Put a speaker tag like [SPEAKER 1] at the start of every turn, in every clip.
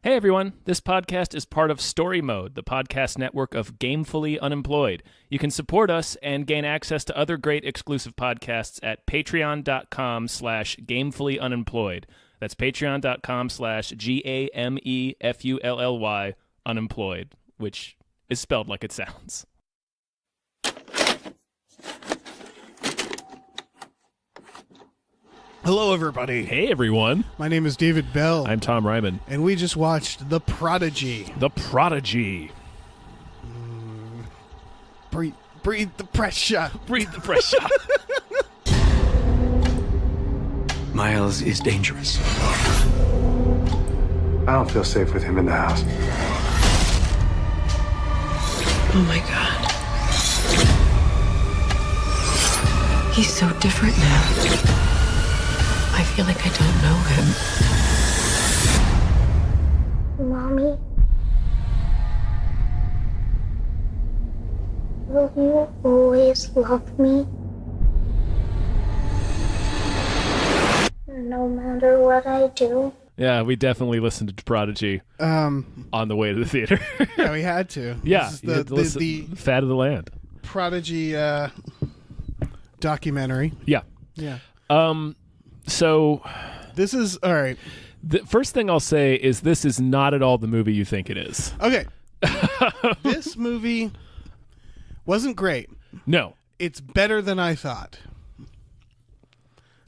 [SPEAKER 1] Hey everyone, this podcast is part of Story Mode, the podcast network of Gamefully Unemployed. You can support us and gain access to other great exclusive podcasts at patreon.com/gamefullyunemployed. That's patreon.com/GAMEFULLY unemployed, which is spelled like it sounds.
[SPEAKER 2] Hello, everybody.
[SPEAKER 1] Hey everyone.
[SPEAKER 2] My name is David Bell.
[SPEAKER 1] I'm Tom Ryman.
[SPEAKER 2] And we just watched The Prodigy.
[SPEAKER 1] The Prodigy.
[SPEAKER 2] Breathe the pressure.
[SPEAKER 1] Breathe the pressure.
[SPEAKER 3] Miles is dangerous.
[SPEAKER 4] I don't feel safe with him in the house.
[SPEAKER 5] Oh my God. He's so different now. I feel like I don't know him.
[SPEAKER 6] Mommy? Will you always love me? No matter what I do?
[SPEAKER 1] Yeah, we definitely listened to Prodigy on the way to the theater.
[SPEAKER 2] Yeah, we had to.
[SPEAKER 1] Yeah,
[SPEAKER 2] This is the
[SPEAKER 1] Fat of the Land.
[SPEAKER 2] Prodigy documentary.
[SPEAKER 1] Yeah.
[SPEAKER 2] Yeah.
[SPEAKER 1] So
[SPEAKER 2] This is, all right.
[SPEAKER 1] the first thing I'll say is this is not at all the movie you think it is.
[SPEAKER 2] Okay. This movie wasn't great.
[SPEAKER 1] No.
[SPEAKER 2] It's better than I thought.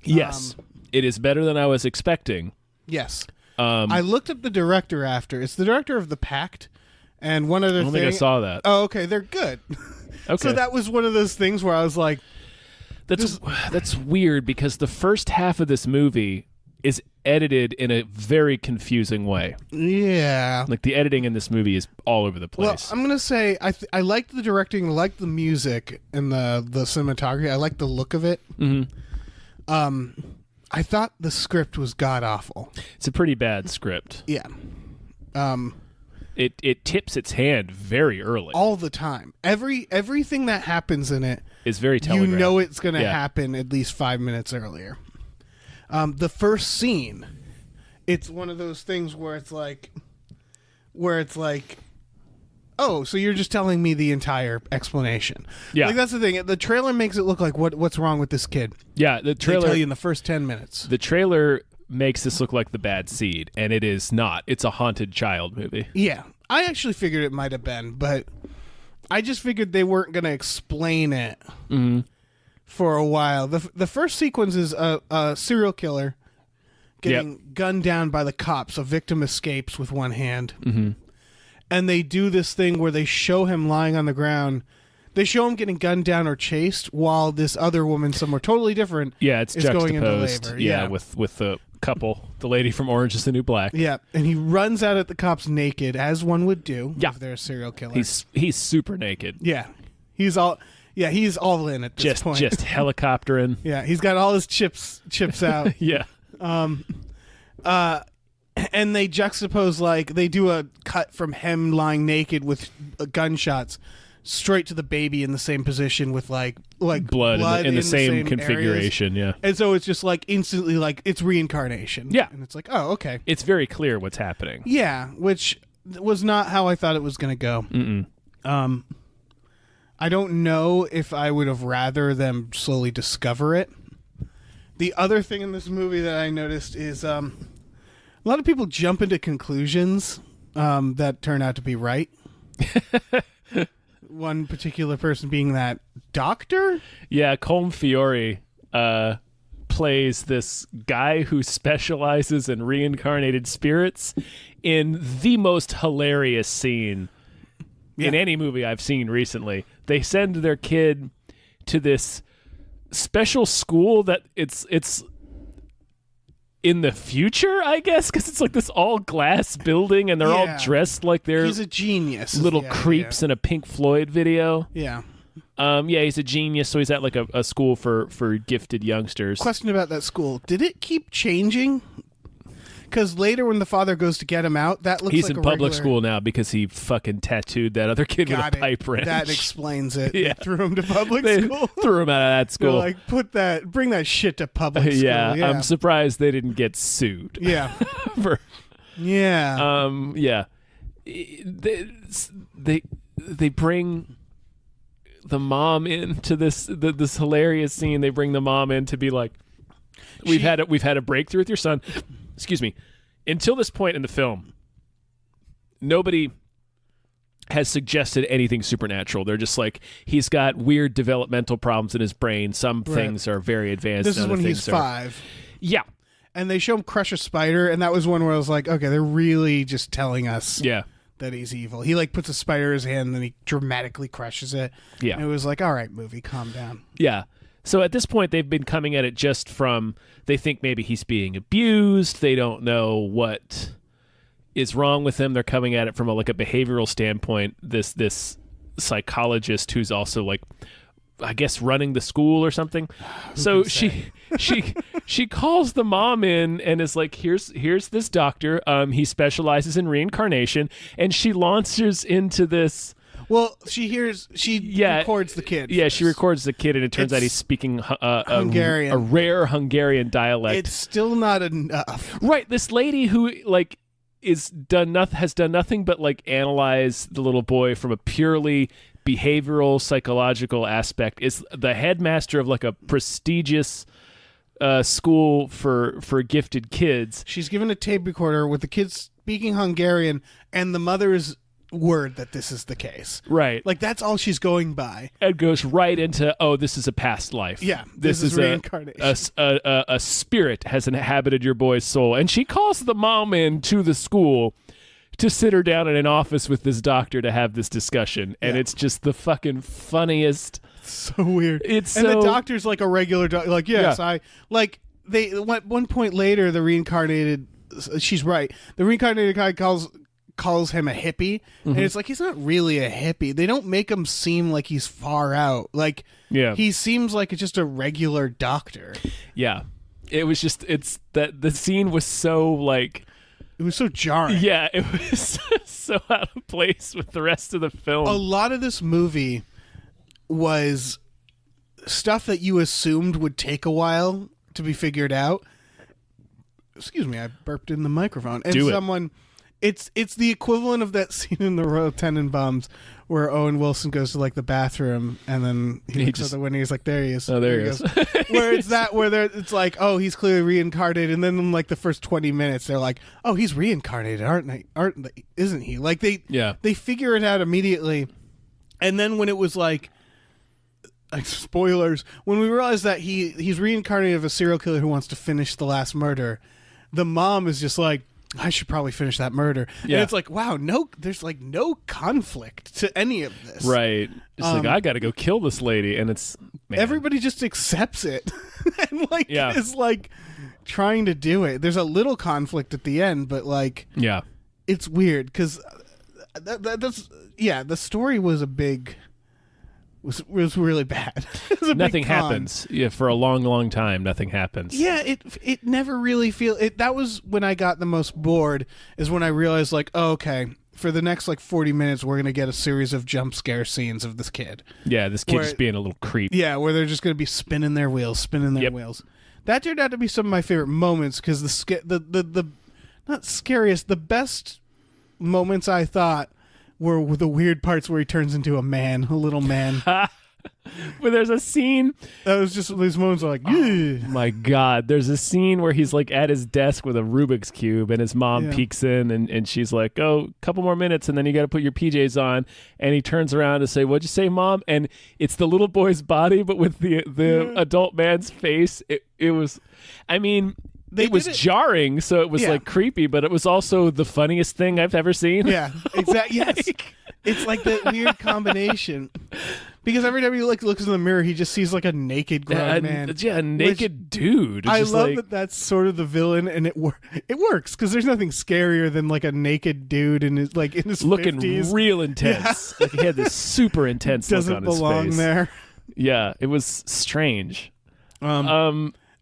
[SPEAKER 1] Yes. It is better than I was expecting.
[SPEAKER 2] Yes. I looked up the director after. It's the director of The Pact. And one other
[SPEAKER 1] I don't
[SPEAKER 2] thing.
[SPEAKER 1] think I saw that.
[SPEAKER 2] Oh, okay. They're good.
[SPEAKER 1] Okay.
[SPEAKER 2] So that was one of those things where I was like,
[SPEAKER 1] That's weird because the first half of this movie is edited in a very confusing way.
[SPEAKER 2] yeah.
[SPEAKER 1] Like the editing in this movie is all over the
[SPEAKER 2] Well,
[SPEAKER 1] place.
[SPEAKER 2] I'm gonna say I liked the directing, I liked the music and the cinematography. I liked the look of it.
[SPEAKER 1] Mm-hmm.
[SPEAKER 2] I thought the script was god awful.
[SPEAKER 1] It's a pretty bad script.
[SPEAKER 2] Yeah.
[SPEAKER 1] It tips its hand very early.
[SPEAKER 2] All the time. Everything that happens in it,
[SPEAKER 1] It's very
[SPEAKER 2] you
[SPEAKER 1] telegraphed.
[SPEAKER 2] know it's gonna
[SPEAKER 1] Yeah.
[SPEAKER 2] happen at least 5 minutes earlier. The first scene, it's one of those things where it's like, oh, so you're just telling me the entire explanation.
[SPEAKER 1] Yeah.
[SPEAKER 2] Like, that's the thing. The trailer makes it look like what's wrong with this kid.
[SPEAKER 1] Yeah, the
[SPEAKER 2] They
[SPEAKER 1] trailer
[SPEAKER 2] tell you in the first 10 minutes.
[SPEAKER 1] The trailer makes this look like The Bad Seed, and it is not. It's a haunted child movie.
[SPEAKER 2] Yeah. I actually figured it might have been, but I just figured they weren't going to explain it for a while. The first sequence is a serial killer getting gunned down by the cops. A victim escapes with one hand. Mm-hmm. And they do this thing where they show him lying on the ground. They show him getting gunned down or chased while this other woman somewhere totally different
[SPEAKER 1] Yeah, it's
[SPEAKER 2] is going into
[SPEAKER 1] juxtaposed.
[SPEAKER 2] labor.
[SPEAKER 1] Yeah, with the couple, the lady from Orange is the New Black.
[SPEAKER 2] Yeah, and he runs out at the cops naked, as one would do
[SPEAKER 1] Yeah.
[SPEAKER 2] if they're a serial killer.
[SPEAKER 1] He's super naked.
[SPEAKER 2] Yeah, he's all in at this point.
[SPEAKER 1] Just helicoptering.
[SPEAKER 2] Yeah, he's got all his chips out.
[SPEAKER 1] Yeah.
[SPEAKER 2] And they juxtapose, like, they do a cut from him lying naked with gunshots straight to the baby in the same position with like
[SPEAKER 1] Blood in the same configuration.
[SPEAKER 2] areas.
[SPEAKER 1] Yeah.
[SPEAKER 2] And so it's just like instantly like it's reincarnation.
[SPEAKER 1] Yeah.
[SPEAKER 2] And it's like, oh, okay.
[SPEAKER 1] It's very clear what's happening.
[SPEAKER 2] Yeah, which was not how I thought it was going to go.
[SPEAKER 1] Mm-mm.
[SPEAKER 2] I don't know if I would have rather them slowly discover it. The other thing in this movie that I noticed is a lot of people jump into conclusions that turn out to be right. One particular person being that doctor.
[SPEAKER 1] Yeah, Colm Fiore plays this guy who specializes in reincarnated spirits in the most hilarious scene in any movie I've seen recently. They send their kid to this special school that it's in the future, I guess, because it's like this all glass building and they're all dressed like they're
[SPEAKER 2] He's a genius.
[SPEAKER 1] little creeps in a Pink Floyd video.
[SPEAKER 2] Yeah.
[SPEAKER 1] Yeah, he's a genius, so he's at like a school for gifted youngsters.
[SPEAKER 2] Question about that school. Did it keep changing? Because later when the father goes to get him out, that looks
[SPEAKER 1] He's
[SPEAKER 2] like
[SPEAKER 1] in
[SPEAKER 2] a
[SPEAKER 1] public
[SPEAKER 2] regular...
[SPEAKER 1] school now because he fucking tattooed that other kid with a pipe wrench.
[SPEAKER 2] That explains it.
[SPEAKER 1] Yeah.
[SPEAKER 2] They threw him to public
[SPEAKER 1] They
[SPEAKER 2] school.
[SPEAKER 1] threw him out of that
[SPEAKER 2] They're
[SPEAKER 1] school.
[SPEAKER 2] like, bring that shit to public school.
[SPEAKER 1] yeah,
[SPEAKER 2] Yeah.
[SPEAKER 1] I'm surprised they didn't get sued.
[SPEAKER 2] Yeah.
[SPEAKER 1] for
[SPEAKER 2] Yeah.
[SPEAKER 1] Yeah. They bring the mom into this hilarious scene. They bring the mom in to be like, we've had a breakthrough with your son. Excuse me. Until this point in the film, nobody has suggested anything supernatural. They're just like, he's got weird developmental problems in his brain. Some things are very advanced.
[SPEAKER 2] This is
[SPEAKER 1] other
[SPEAKER 2] when he's
[SPEAKER 1] things
[SPEAKER 2] 5.
[SPEAKER 1] Yeah.
[SPEAKER 2] And they show him crush a spider, and that was one where I was like, okay, they're really just telling us that he's evil. He like puts a spider in his hand, and then he dramatically crushes it.
[SPEAKER 1] Yeah.
[SPEAKER 2] And it was like, all right, movie, calm down.
[SPEAKER 1] Yeah. So at this point, they've been coming at it just from, they think maybe he's being abused. They don't know what is wrong with him. They're coming at it from a behavioral standpoint. This psychologist who's also like, I guess, running the school or something. So she calls the mom in and is like, here's this doctor. He specializes in reincarnation, and she launches into this.
[SPEAKER 2] Well, she records the kid.
[SPEAKER 1] Yeah, she records the kid, and it turns out he's speaking
[SPEAKER 2] Hungarian.
[SPEAKER 1] a rare Hungarian dialect.
[SPEAKER 2] It's still not enough.
[SPEAKER 1] Right, this lady who has done nothing but analyze the little boy from a purely behavioral psychological aspect, is the headmaster of a prestigious school for gifted kids.
[SPEAKER 2] She's given a tape recorder with the kids speaking Hungarian and the mother's word that this is the case.
[SPEAKER 1] Right.
[SPEAKER 2] That's all she's going by.
[SPEAKER 1] And goes right into, this is a past life.
[SPEAKER 2] Yeah. This is reincarnation.
[SPEAKER 1] A spirit has inhabited your boy's soul. And she calls the mom in to the school to sit her down in an office with this doctor to have this discussion. And it's just the fucking funniest.
[SPEAKER 2] So weird.
[SPEAKER 1] And
[SPEAKER 2] the doctor's like a regular doctor. They at one point later, the reincarnated, she's right. The reincarnated guy calls him a hippie, and it's like, he's not really a hippie. They don't make him seem like he's far out. He seems like just a regular doctor.
[SPEAKER 1] Yeah. It was just, it's that the scene was so it
[SPEAKER 2] was so jarring.
[SPEAKER 1] Yeah, it was so out of place with the rest of the film.
[SPEAKER 2] A lot of this movie was stuff that you assumed would take a while to be figured out. Excuse me, I burped in the microphone. And it's the equivalent of that scene in the Royal Tenenbaums where Owen Wilson goes to the bathroom, and then he looks out the window. He's like, there he is.
[SPEAKER 1] Oh, there he is.
[SPEAKER 2] Where it's like, oh, he's clearly reincarnated, and then in the first 20 minutes, they're like, oh, he's reincarnated, aren't they? Isn't he? They figure it out immediately, and then when it was spoilers, when we realized that he's reincarnated of a serial killer who wants to finish the last murder, the mom is just like, I should probably finish that murder.
[SPEAKER 1] Yeah.
[SPEAKER 2] And it's like, wow, there's no conflict to any of this.
[SPEAKER 1] Right. It's I got to go kill this lady. And it's, man.
[SPEAKER 2] Everybody just accepts it and is trying to do it. There's a little conflict at the end, but
[SPEAKER 1] yeah,
[SPEAKER 2] it's weird because the story was was really bad.
[SPEAKER 1] Nothing happens. Yeah, for a long, long time, nothing happens.
[SPEAKER 2] Yeah, it never really that was when I got the most bored, is when I realized okay, for the next 40 minutes we're going to get a series of jump scare scenes of this kid.
[SPEAKER 1] Yeah, this kid just being a little creep.
[SPEAKER 2] Yeah, where they're just going to be spinning their wheels. That turned out to be some of my favorite moments because the not scariest, the best moments I thought were the weird parts where he turns into a little man.
[SPEAKER 1] But there's a scene
[SPEAKER 2] that was just these moments are
[SPEAKER 1] oh my God, there's a scene where he's at his desk with a Rubik's Cube, and his mom peeks in, and she's like, oh, a couple more minutes and then you got to put your PJs on, and he turns around to say, what'd you say, Mom? And it's the little boy's body but with the adult man's face. It was, I mean, it was jarring, so it was creepy, but it was also the funniest thing I've ever seen.
[SPEAKER 2] Yeah, exactly. Yes, it's the weird combination because every time he looks in the mirror, he just sees a naked grown man.
[SPEAKER 1] Yeah, a naked dude. It's
[SPEAKER 2] I love that that's sort of the villain, and it works because there's nothing scarier than a naked dude in his in his
[SPEAKER 1] looking
[SPEAKER 2] 50s.
[SPEAKER 1] Real intense. Yeah. He had this super intense look on his face.
[SPEAKER 2] Doesn't belong there.
[SPEAKER 1] Yeah, it was strange.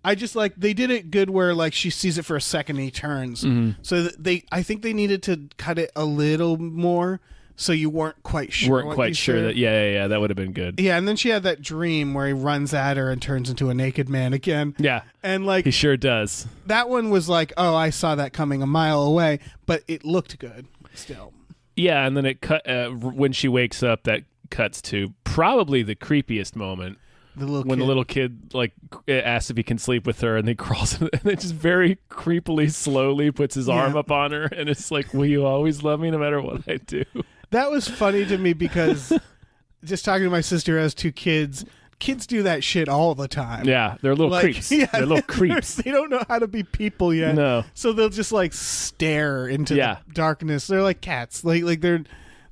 [SPEAKER 2] I just they did it good where she sees it for a second and he turns. So I think they needed to cut it a little more so you weren't quite sure.
[SPEAKER 1] Weren't quite sure that. Yeah. That would have been good.
[SPEAKER 2] Yeah, and then she had that dream where he runs at her and turns into a naked man again.
[SPEAKER 1] Yeah,
[SPEAKER 2] and like
[SPEAKER 1] he sure does.
[SPEAKER 2] That one was like, oh, I saw that coming a mile away, but it looked good still.
[SPEAKER 1] Yeah, and then it cut when she wakes up. That cuts to probably the creepiest moment. The little kid like asks if he can sleep with her, and he crawls and then just very creepily, slowly puts his arm up on her, and it's like, "Will you always love me no matter what I do?"
[SPEAKER 2] That was funny to me because just talking to my sister who has 2 kids. Kids do that shit all the time.
[SPEAKER 1] Yeah, they're little creeps. Yeah, they're little creeps.
[SPEAKER 2] They don't know how to be people yet.
[SPEAKER 1] No, so
[SPEAKER 2] they'll just like stare into the darkness. They're like cats. Like they're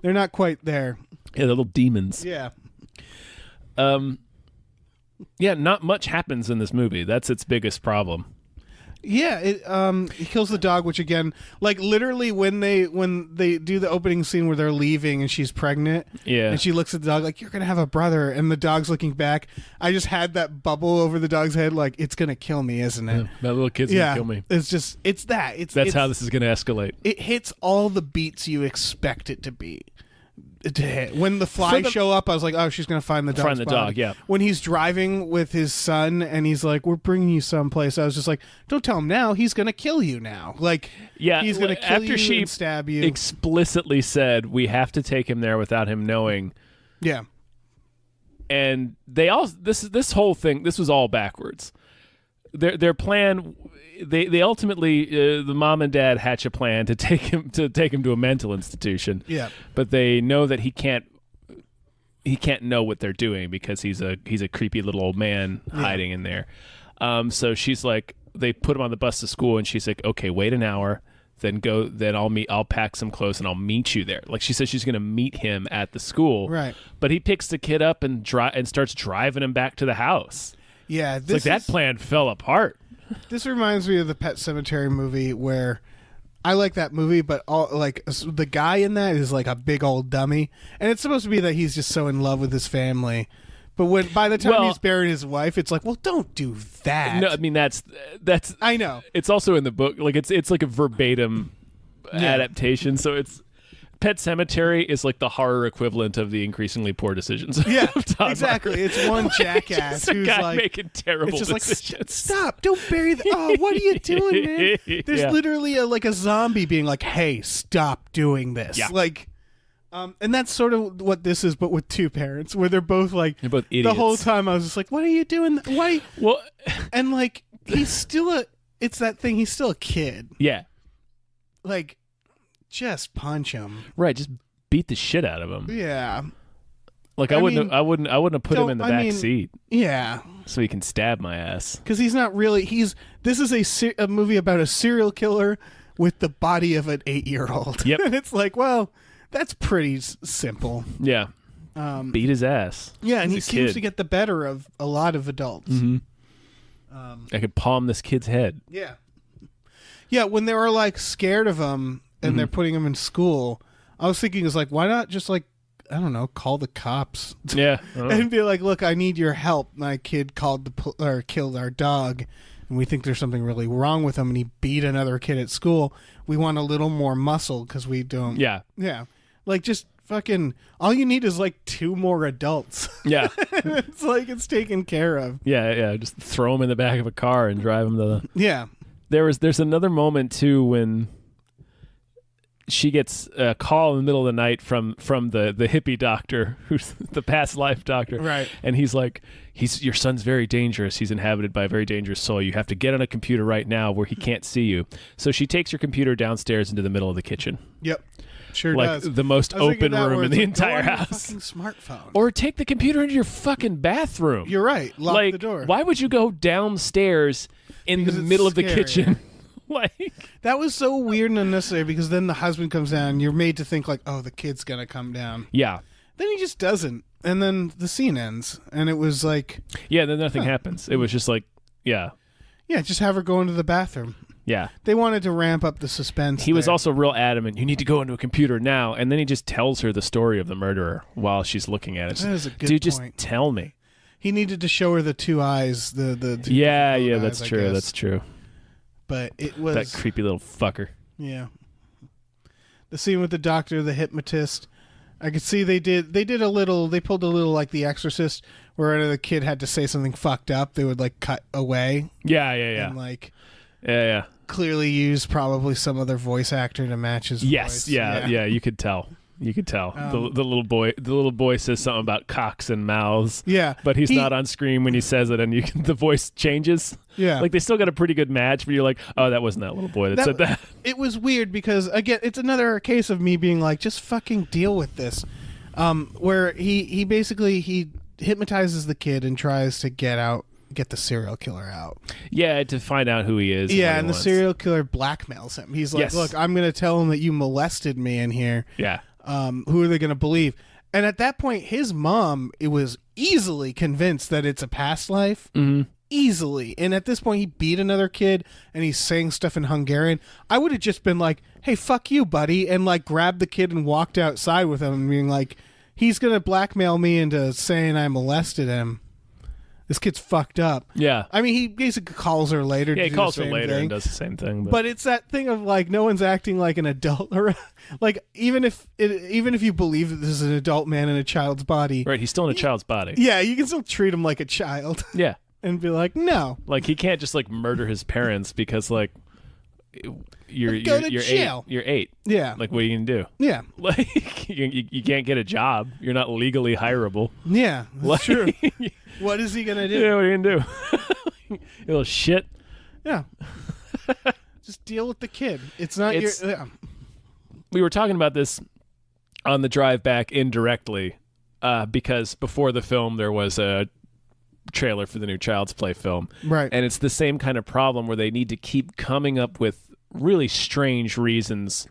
[SPEAKER 2] not quite there.
[SPEAKER 1] Yeah, they're little demons.
[SPEAKER 2] Yeah.
[SPEAKER 1] Yeah, not much happens in this movie. That's its biggest problem.
[SPEAKER 2] Yeah, he kills the dog, which again, like literally when they do the opening scene where they're leaving and she's pregnant, and she looks at the dog like, "You're gonna have a brother," and the dog's looking back. I just had that bubble over the dog's head, like it's gonna kill me, isn't it?
[SPEAKER 1] Yeah, that little kid's gonna kill me.
[SPEAKER 2] That's
[SPEAKER 1] how this is gonna escalate.
[SPEAKER 2] It hits all the beats you expect it to be. When the flies show up, I was like, "Oh, she's gonna find the dog."
[SPEAKER 1] Find the dog, yeah.
[SPEAKER 2] When he's driving with his son and he's like, "We're bringing you someplace," I was just like, "Don't tell him now. He's gonna kill you now." Like,
[SPEAKER 1] yeah,
[SPEAKER 2] he's gonna kill
[SPEAKER 1] after
[SPEAKER 2] you and stab you.
[SPEAKER 1] Explicitly said, "We have to take him there without him knowing."
[SPEAKER 2] Yeah,
[SPEAKER 1] and they all this whole thing. This was all backwards. Their plan. They ultimately the mom and dad hatch a plan to take him to a mental institution.
[SPEAKER 2] Yeah,
[SPEAKER 1] but they know that he can't know what they're doing because he's a creepy little old man hiding in there. So she's like, they put him on the bus to school, and she's like, "Okay, wait an hour, then go. Then I'll pack some clothes and I'll meet you there." Like she says, she's going to meet him at the school.
[SPEAKER 2] Right.
[SPEAKER 1] But he picks the kid up and starts driving him back to the house.
[SPEAKER 2] Yeah,
[SPEAKER 1] that plan fell apart.
[SPEAKER 2] This reminds me of the Pet Sematary movie where I like that movie, but the guy in that is like a big old dummy, and it's supposed to be that he's just so in love with his family. But by the time he's burying his wife, it's like, well, don't do that.
[SPEAKER 1] No, I mean that's
[SPEAKER 2] I know.
[SPEAKER 1] It's also in the book. Like it's like a verbatim adaptation, so it's. Pet Sematary is like the horror equivalent of the increasingly poor decisions.
[SPEAKER 2] Yeah,
[SPEAKER 1] of Todd
[SPEAKER 2] exactly.
[SPEAKER 1] Martin.
[SPEAKER 2] It's one jackass who's
[SPEAKER 1] guy
[SPEAKER 2] like
[SPEAKER 1] making terrible
[SPEAKER 2] it's just
[SPEAKER 1] decisions.
[SPEAKER 2] Like, stop! Don't bury the. Oh, what are you doing, man? There's literally a zombie being like, "Hey, stop doing this!"
[SPEAKER 1] Yeah.
[SPEAKER 2] Like, and that's sort of what this is, but with 2 parents, where they're both
[SPEAKER 1] idiots.
[SPEAKER 2] The whole time I was just like, "What are you doing? Why?"
[SPEAKER 1] Well,
[SPEAKER 2] and like he's still it's that thing. He's still a kid.
[SPEAKER 1] Yeah.
[SPEAKER 2] Like. Just punch him.
[SPEAKER 1] Right, just beat the shit out of him.
[SPEAKER 2] Yeah.
[SPEAKER 1] Like I wouldn't have put him in the back seat.
[SPEAKER 2] Yeah.
[SPEAKER 1] So he can stab my ass.
[SPEAKER 2] Cuz he's not really this is a movie about a serial killer with the body of an 8-year-old.
[SPEAKER 1] Yep.
[SPEAKER 2] And it's like, well, that's pretty simple.
[SPEAKER 1] Yeah. Beat his ass.
[SPEAKER 2] Yeah, and he seems to get the better of a lot of adults.
[SPEAKER 1] Mm-hmm. I could palm this kid's head.
[SPEAKER 2] Yeah. Yeah, when they were like scared of him and they're putting him in school, I was thinking, is like, why not just like, I don't know, call the cops?
[SPEAKER 1] Yeah.
[SPEAKER 2] And be like, look, I need your help. My kid killed our dog, and we think there's something really wrong with him, and he beat another kid at school. We want a little more muscle because we don't.
[SPEAKER 1] Yeah.
[SPEAKER 2] Yeah. Like, just fucking, all you need is like 2 more adults.
[SPEAKER 1] Yeah.
[SPEAKER 2] It's like it's taken care of.
[SPEAKER 1] Yeah. Just throw him in the back of a car and drive him to the.
[SPEAKER 2] Yeah.
[SPEAKER 1] There's another moment too when she gets a call in the middle of the night from the hippie doctor, who's the past life doctor.
[SPEAKER 2] Right.
[SPEAKER 1] And he's like, your son's very dangerous. He's inhabited by a very dangerous soul. You have to get on a computer right now where he can't see you. So she takes her computer downstairs into the middle of the kitchen.
[SPEAKER 2] Yep. Sure
[SPEAKER 1] like
[SPEAKER 2] does.
[SPEAKER 1] The most open room in the entire
[SPEAKER 2] go on
[SPEAKER 1] house.
[SPEAKER 2] Your fucking smartphone.
[SPEAKER 1] Or take the computer into your fucking bathroom.
[SPEAKER 2] You're right. Lock the door.
[SPEAKER 1] Why would you go downstairs in the middle of the kitchen? Like
[SPEAKER 2] that was so weird and unnecessary because then the husband comes down and you're made to think like, oh, the kid's gonna come down.
[SPEAKER 1] Yeah.
[SPEAKER 2] Then he just doesn't, and then the scene ends, and it was like,
[SPEAKER 1] yeah, then nothing happens. It was just like, yeah,
[SPEAKER 2] just have her go into the bathroom.
[SPEAKER 1] Yeah.
[SPEAKER 2] They wanted to ramp up the suspense.
[SPEAKER 1] He was also real adamant. You need to go into a computer now, and then he just tells her the story of the murderer while she's looking at it.
[SPEAKER 2] That is a good
[SPEAKER 1] Dude,
[SPEAKER 2] point.
[SPEAKER 1] just tell me.
[SPEAKER 2] He needed to show her the 2 eyes. The two
[SPEAKER 1] yeah,
[SPEAKER 2] eyes,
[SPEAKER 1] that's true. That's true.
[SPEAKER 2] But it was
[SPEAKER 1] that creepy little fucker.
[SPEAKER 2] Yeah. The scene with the doctor, the hypnotist. I could see they pulled a little like The Exorcist, where the kid had to say something fucked up, they would like cut away.
[SPEAKER 1] Yeah.
[SPEAKER 2] And like
[SPEAKER 1] Yeah.
[SPEAKER 2] clearly use probably some other voice actor to match his
[SPEAKER 1] Yes.
[SPEAKER 2] voice.
[SPEAKER 1] Yeah. You could tell. The little boy says something about cocks and mouths.
[SPEAKER 2] Yeah.
[SPEAKER 1] But he's not on screen when he says it, and the voice changes.
[SPEAKER 2] Yeah.
[SPEAKER 1] Like they still got a pretty good match, but you're like, oh, that wasn't that little boy that said that.
[SPEAKER 2] It was weird because again, it's another case of me being like, just fucking deal with this. Where he basically hypnotizes the kid and tries to get the serial killer out.
[SPEAKER 1] Yeah, to find out who he is.
[SPEAKER 2] Yeah, and the serial killer blackmails him. He's like,
[SPEAKER 1] Yes.
[SPEAKER 2] look, I'm going to tell him that you molested me in here.
[SPEAKER 1] Yeah.
[SPEAKER 2] Who are they going to believe? And at that point, his mom, it was easily convinced that it's a past life.
[SPEAKER 1] Mm-hmm.
[SPEAKER 2] Easily. And at this point, he beat another kid and he's saying stuff in Hungarian. I would have just been like, hey, fuck you, buddy. And like grabbed the kid and walked outside with him and being like, he's going to blackmail me into saying I molested him. This kid's fucked up.
[SPEAKER 1] Yeah.
[SPEAKER 2] I mean, he basically calls her later.
[SPEAKER 1] Yeah,
[SPEAKER 2] to
[SPEAKER 1] he
[SPEAKER 2] do
[SPEAKER 1] calls
[SPEAKER 2] the
[SPEAKER 1] her
[SPEAKER 2] same
[SPEAKER 1] later
[SPEAKER 2] thing.
[SPEAKER 1] and does the same thing.
[SPEAKER 2] But it's that thing of like no one's acting like an adult, or like even if you believe that this is an adult man in a child's body,
[SPEAKER 1] right, he's still in a child's body.
[SPEAKER 2] yeah, you can still treat him like a child
[SPEAKER 1] Yeah.
[SPEAKER 2] and be like, no,
[SPEAKER 1] Like he can't just like murder his parents because like you're
[SPEAKER 2] Go to
[SPEAKER 1] you're
[SPEAKER 2] jail.
[SPEAKER 1] 8. You're 8.
[SPEAKER 2] yeah,
[SPEAKER 1] Like what are you gonna do?
[SPEAKER 2] yeah,
[SPEAKER 1] Like you can't get a job. You're not legally hireable.
[SPEAKER 2] yeah, that's
[SPEAKER 1] Like,
[SPEAKER 2] true. What is he gonna do?
[SPEAKER 1] Yeah, what are you gonna do? You little shit.
[SPEAKER 2] Yeah, just deal with the kid. It's not
[SPEAKER 1] It's-
[SPEAKER 2] your. Yeah.
[SPEAKER 1] We were talking about this on the drive back indirectly because before the film there was a trailer for the new Child's Play film.
[SPEAKER 2] Right.
[SPEAKER 1] And it's the same kind of problem where they need to keep coming up with really strange reasons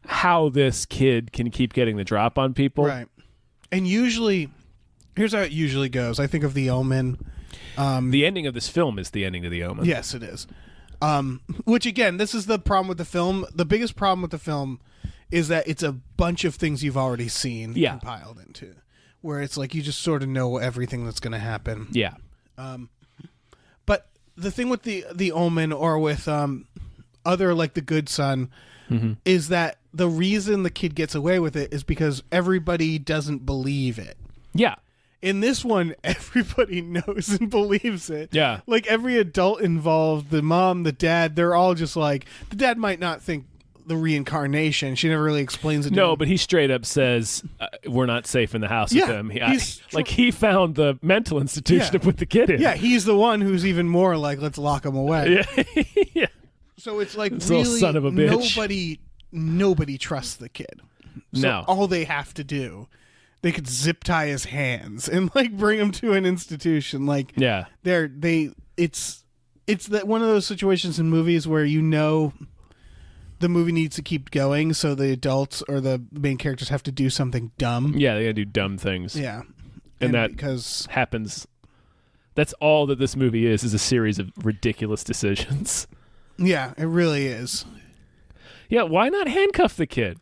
[SPEAKER 1] how this kid can keep getting the drop on people.
[SPEAKER 2] Right. And usually, here's how it usually goes. I think of The Omen.
[SPEAKER 1] The ending of this film is the ending of The Omen.
[SPEAKER 2] Yes, it is. Which again, this is the problem with the film. The biggest problem with the film is that it's a bunch of things you've already seen
[SPEAKER 1] Yeah.
[SPEAKER 2] compiled into, where it's like you just sort of know everything that's going to happen.
[SPEAKER 1] Yeah.
[SPEAKER 2] But the thing with the Omen or with other like The Good Son is that the reason the kid gets away with it is because everybody doesn't believe it.
[SPEAKER 1] Yeah.
[SPEAKER 2] In this one, everybody knows and believes it.
[SPEAKER 1] Yeah.
[SPEAKER 2] Like every adult involved, the mom, the dad, they're all just like, the dad might not think the reincarnation. She never really explains it. to
[SPEAKER 1] No,
[SPEAKER 2] him.
[SPEAKER 1] but he straight up says we're not safe in the house
[SPEAKER 2] Yeah,
[SPEAKER 1] with him.
[SPEAKER 2] he's
[SPEAKER 1] Like he found the mental institution
[SPEAKER 2] Yeah.
[SPEAKER 1] to put the kid in.
[SPEAKER 2] Yeah, he's the one who's even more like, let's lock him away.
[SPEAKER 1] Yeah. Yeah.
[SPEAKER 2] So it's like
[SPEAKER 1] This little
[SPEAKER 2] really
[SPEAKER 1] son of a bitch.
[SPEAKER 2] nobody trusts the kid. So
[SPEAKER 1] No.
[SPEAKER 2] all they have to do, they could zip tie his hands and like bring him to an institution. Like
[SPEAKER 1] Yeah.
[SPEAKER 2] it's that one of those situations in movies where you know the movie needs to keep going, so the adults or the main characters have to do something dumb.
[SPEAKER 1] Yeah, they gotta do dumb things.
[SPEAKER 2] Yeah.
[SPEAKER 1] And that
[SPEAKER 2] because
[SPEAKER 1] happens. That's all that this movie is a series of ridiculous decisions.
[SPEAKER 2] yeah, it really is.
[SPEAKER 1] Yeah, why not handcuff the kid?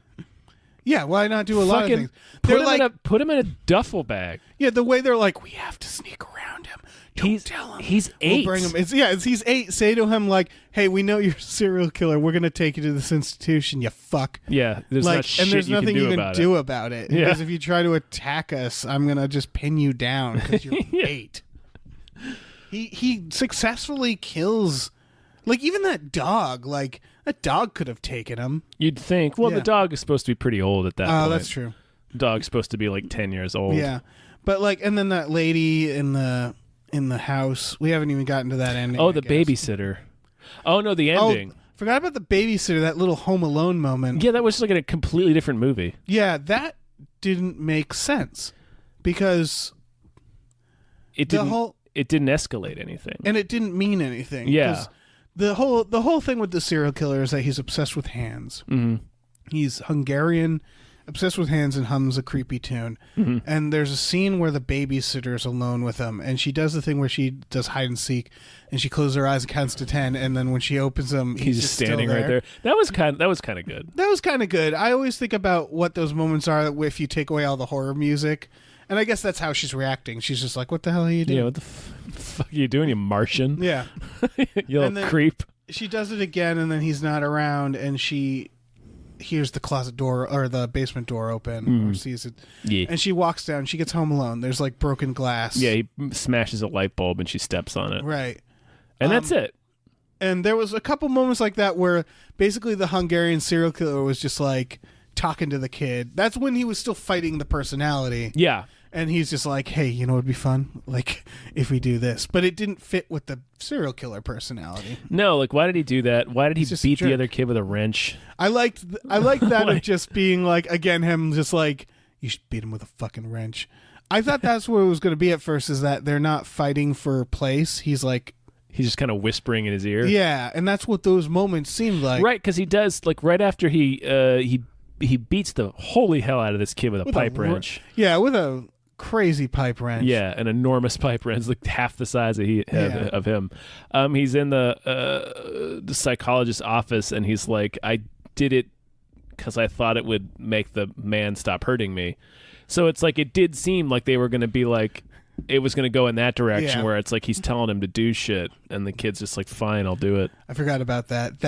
[SPEAKER 2] Yeah, why not do a lot of
[SPEAKER 1] Fucking
[SPEAKER 2] things? They're
[SPEAKER 1] put him in a duffel bag.
[SPEAKER 2] yeah, the way they're like, we have to sneak around him. Don't tell him.
[SPEAKER 1] He's 8.
[SPEAKER 2] We'll bring him. He's 8. Say to him like, "Hey, we know you're a serial killer. We're gonna take you to this institution. You fuck."
[SPEAKER 1] Yeah, there's
[SPEAKER 2] Like,
[SPEAKER 1] not shit
[SPEAKER 2] and there's
[SPEAKER 1] you
[SPEAKER 2] nothing
[SPEAKER 1] can do
[SPEAKER 2] you can
[SPEAKER 1] about
[SPEAKER 2] do
[SPEAKER 1] it.
[SPEAKER 2] about it.
[SPEAKER 1] Yeah.
[SPEAKER 2] Because if you try to attack us, I'm gonna just pin you down because you're 8. He successfully kills, like even that dog. Like that dog could have taken him.
[SPEAKER 1] You'd think. Well,
[SPEAKER 2] Yeah.
[SPEAKER 1] the dog is supposed to be pretty old at that
[SPEAKER 2] Oh,
[SPEAKER 1] point.
[SPEAKER 2] that's true.
[SPEAKER 1] Dog's supposed to be like 10 years old.
[SPEAKER 2] Yeah, but like, and then that lady in the house. We haven't even gotten to that ending.
[SPEAKER 1] Oh,
[SPEAKER 2] I
[SPEAKER 1] the
[SPEAKER 2] guess.
[SPEAKER 1] babysitter. Oh no, the ending.
[SPEAKER 2] Oh, forgot about the babysitter. That little Home Alone moment.
[SPEAKER 1] Yeah, that was like in a completely different movie.
[SPEAKER 2] Yeah, that didn't make sense because
[SPEAKER 1] It
[SPEAKER 2] the
[SPEAKER 1] didn't.
[SPEAKER 2] whole
[SPEAKER 1] It didn't escalate anything.
[SPEAKER 2] and it didn't mean anything.
[SPEAKER 1] Yeah.
[SPEAKER 2] 'Cause the whole thing with the serial killer is that he's obsessed with hands.
[SPEAKER 1] Mm-hmm.
[SPEAKER 2] He's Hungarian, obsessed with hands, and hums a creepy tune.
[SPEAKER 1] Mm-hmm.
[SPEAKER 2] And there's a scene where the babysitter is alone with him, and she does the thing where she does hide and seek, and she closes her eyes and counts to 10, and then when she opens them,
[SPEAKER 1] He's just
[SPEAKER 2] still
[SPEAKER 1] standing right there. That was kind of good.
[SPEAKER 2] That was kind of good. I always think about what those moments are if you take away all the horror music. And I guess that's how she's reacting. She's just like, what the hell are you doing?
[SPEAKER 1] Yeah, what the fuck are you doing, you Martian?
[SPEAKER 2] Yeah.
[SPEAKER 1] You little
[SPEAKER 2] And then-
[SPEAKER 1] creep.
[SPEAKER 2] She does it again, and then he's not around, and she hears the closet door or the basement door open or sees it.
[SPEAKER 1] Yeah.
[SPEAKER 2] And she walks down. She gets home alone. There's like broken glass.
[SPEAKER 1] Yeah, he smashes a light bulb and she steps on it.
[SPEAKER 2] Right.
[SPEAKER 1] And that's it.
[SPEAKER 2] And there was a couple moments like that where basically the Hungarian serial killer was just like talking to the kid. That's when he was still fighting the personality.
[SPEAKER 1] Yeah.
[SPEAKER 2] And he's just like, hey, you know what would be fun? Like, if we do this. But it didn't fit with the serial killer personality.
[SPEAKER 1] No, like, why did he do that? Why did he
[SPEAKER 2] just a
[SPEAKER 1] beat the
[SPEAKER 2] jerk.
[SPEAKER 1] other kid with a wrench?
[SPEAKER 2] I liked that of just being like, again, him just like, you should beat him with a fucking wrench. I thought that's where it was going to be at first, is that they're not fighting for place. He's like...
[SPEAKER 1] He's just kind of whispering in his ear.
[SPEAKER 2] Yeah, and that's what those moments seemed like.
[SPEAKER 1] Right, because he does, like, right after he beats the holy hell out of this kid with a pipe wrench.
[SPEAKER 2] Yeah, with a... crazy pipe wrench.
[SPEAKER 1] Yeah, an enormous pipe wrench, like half the size of him. He's in the psychologist's office, and he's like, I did it because I thought it would make the man stop hurting me. So it's like, it did seem like they were going to be like, it was going to go in that direction, where it's like he's telling him to do shit, and the kid's just like, fine, I'll do it.
[SPEAKER 2] I forgot about that.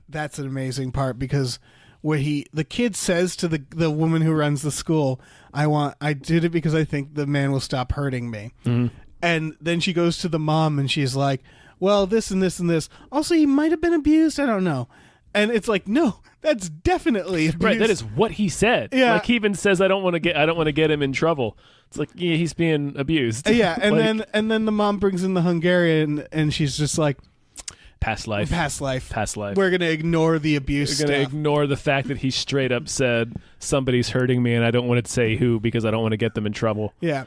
[SPEAKER 2] That's an amazing part, because where the kid says to the woman who runs the school, I did it because I think the man will stop hurting me. Mm-hmm. And then she goes to the mom and she's like, well, this and this and this. Also, he might have been abused. I don't know. And it's like, no, that's definitely abuse.
[SPEAKER 1] Right. That is what he said.
[SPEAKER 2] Yeah.
[SPEAKER 1] Like, he even says, I don't want to get him in trouble. It's like, yeah, he's being abused.
[SPEAKER 2] Yeah. And
[SPEAKER 1] like,
[SPEAKER 2] then the mom brings in the Hungarian and she's just like,
[SPEAKER 1] Past life.
[SPEAKER 2] We're going to ignore the abuse.
[SPEAKER 1] We're going to ignore the fact that he straight up said, somebody's hurting me and I don't want to say who because I don't want to get them in trouble.
[SPEAKER 2] Yeah.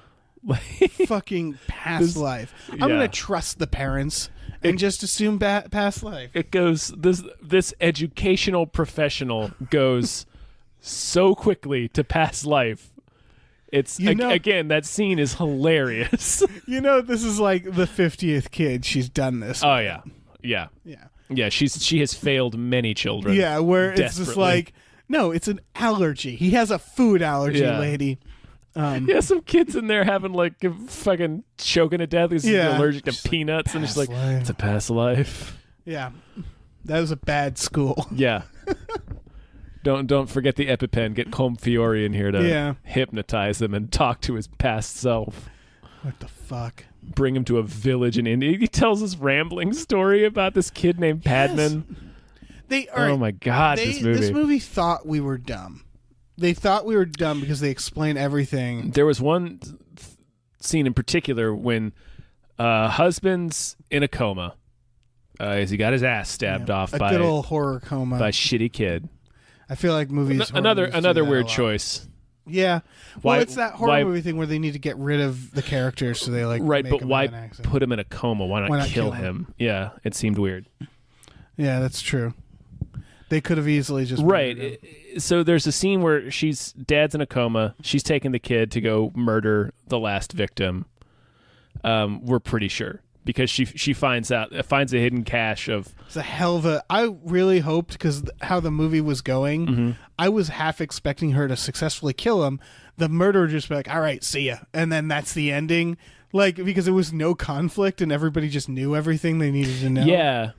[SPEAKER 2] Fucking past life. I'm going to trust the parents and just assume past life.
[SPEAKER 1] It goes, this educational professional goes so quickly to past life. It's, again, that scene is hilarious.
[SPEAKER 2] This is like the 50th kid she's done this.
[SPEAKER 1] Oh, yeah. Yeah. Yeah. Yeah, she has failed many children.
[SPEAKER 2] Yeah, where it's just like, no, it's an allergy. He has a food allergy, lady.
[SPEAKER 1] Some kids in there having like fucking choking to death because he's allergic to peanuts, and it's like, it's a past life.
[SPEAKER 2] Yeah. That was a bad school.
[SPEAKER 1] Yeah. Don't forget the EpiPen. Get Comfiore in here to hypnotize him and talk to his past self.
[SPEAKER 2] What the fuck?
[SPEAKER 1] Bring him to a village in India. He tells this rambling story about this kid named Padman. Oh my God, this movie.
[SPEAKER 2] This movie thought we were dumb. They thought we were dumb because they explain everything.
[SPEAKER 1] There was one scene in particular when husband's in a coma. As he got his ass stabbed off by
[SPEAKER 2] a good old horror coma
[SPEAKER 1] by a shitty kid.
[SPEAKER 2] I feel like movies.
[SPEAKER 1] Another weird choice.
[SPEAKER 2] Yeah, well, it's that horror movie thing where they need to get rid of the characters, so they like
[SPEAKER 1] right.
[SPEAKER 2] Make
[SPEAKER 1] But
[SPEAKER 2] him
[SPEAKER 1] why
[SPEAKER 2] have an accident.
[SPEAKER 1] put him in a coma? Why not kill him? Yeah, it seemed weird.
[SPEAKER 2] Yeah, that's true. They could have easily just
[SPEAKER 1] right. So there's a scene where dad's in a coma. She's taking the kid to go murder the last victim. We're pretty sure. Because she finds a hidden cache of...
[SPEAKER 2] It's a hell of a... I really hoped, because how the movie was going, I was half expecting her to successfully kill him. The murderer just be like, all right, see ya. And then that's the ending. Like, because there was no conflict and everybody just knew everything they needed to know.
[SPEAKER 1] Yeah.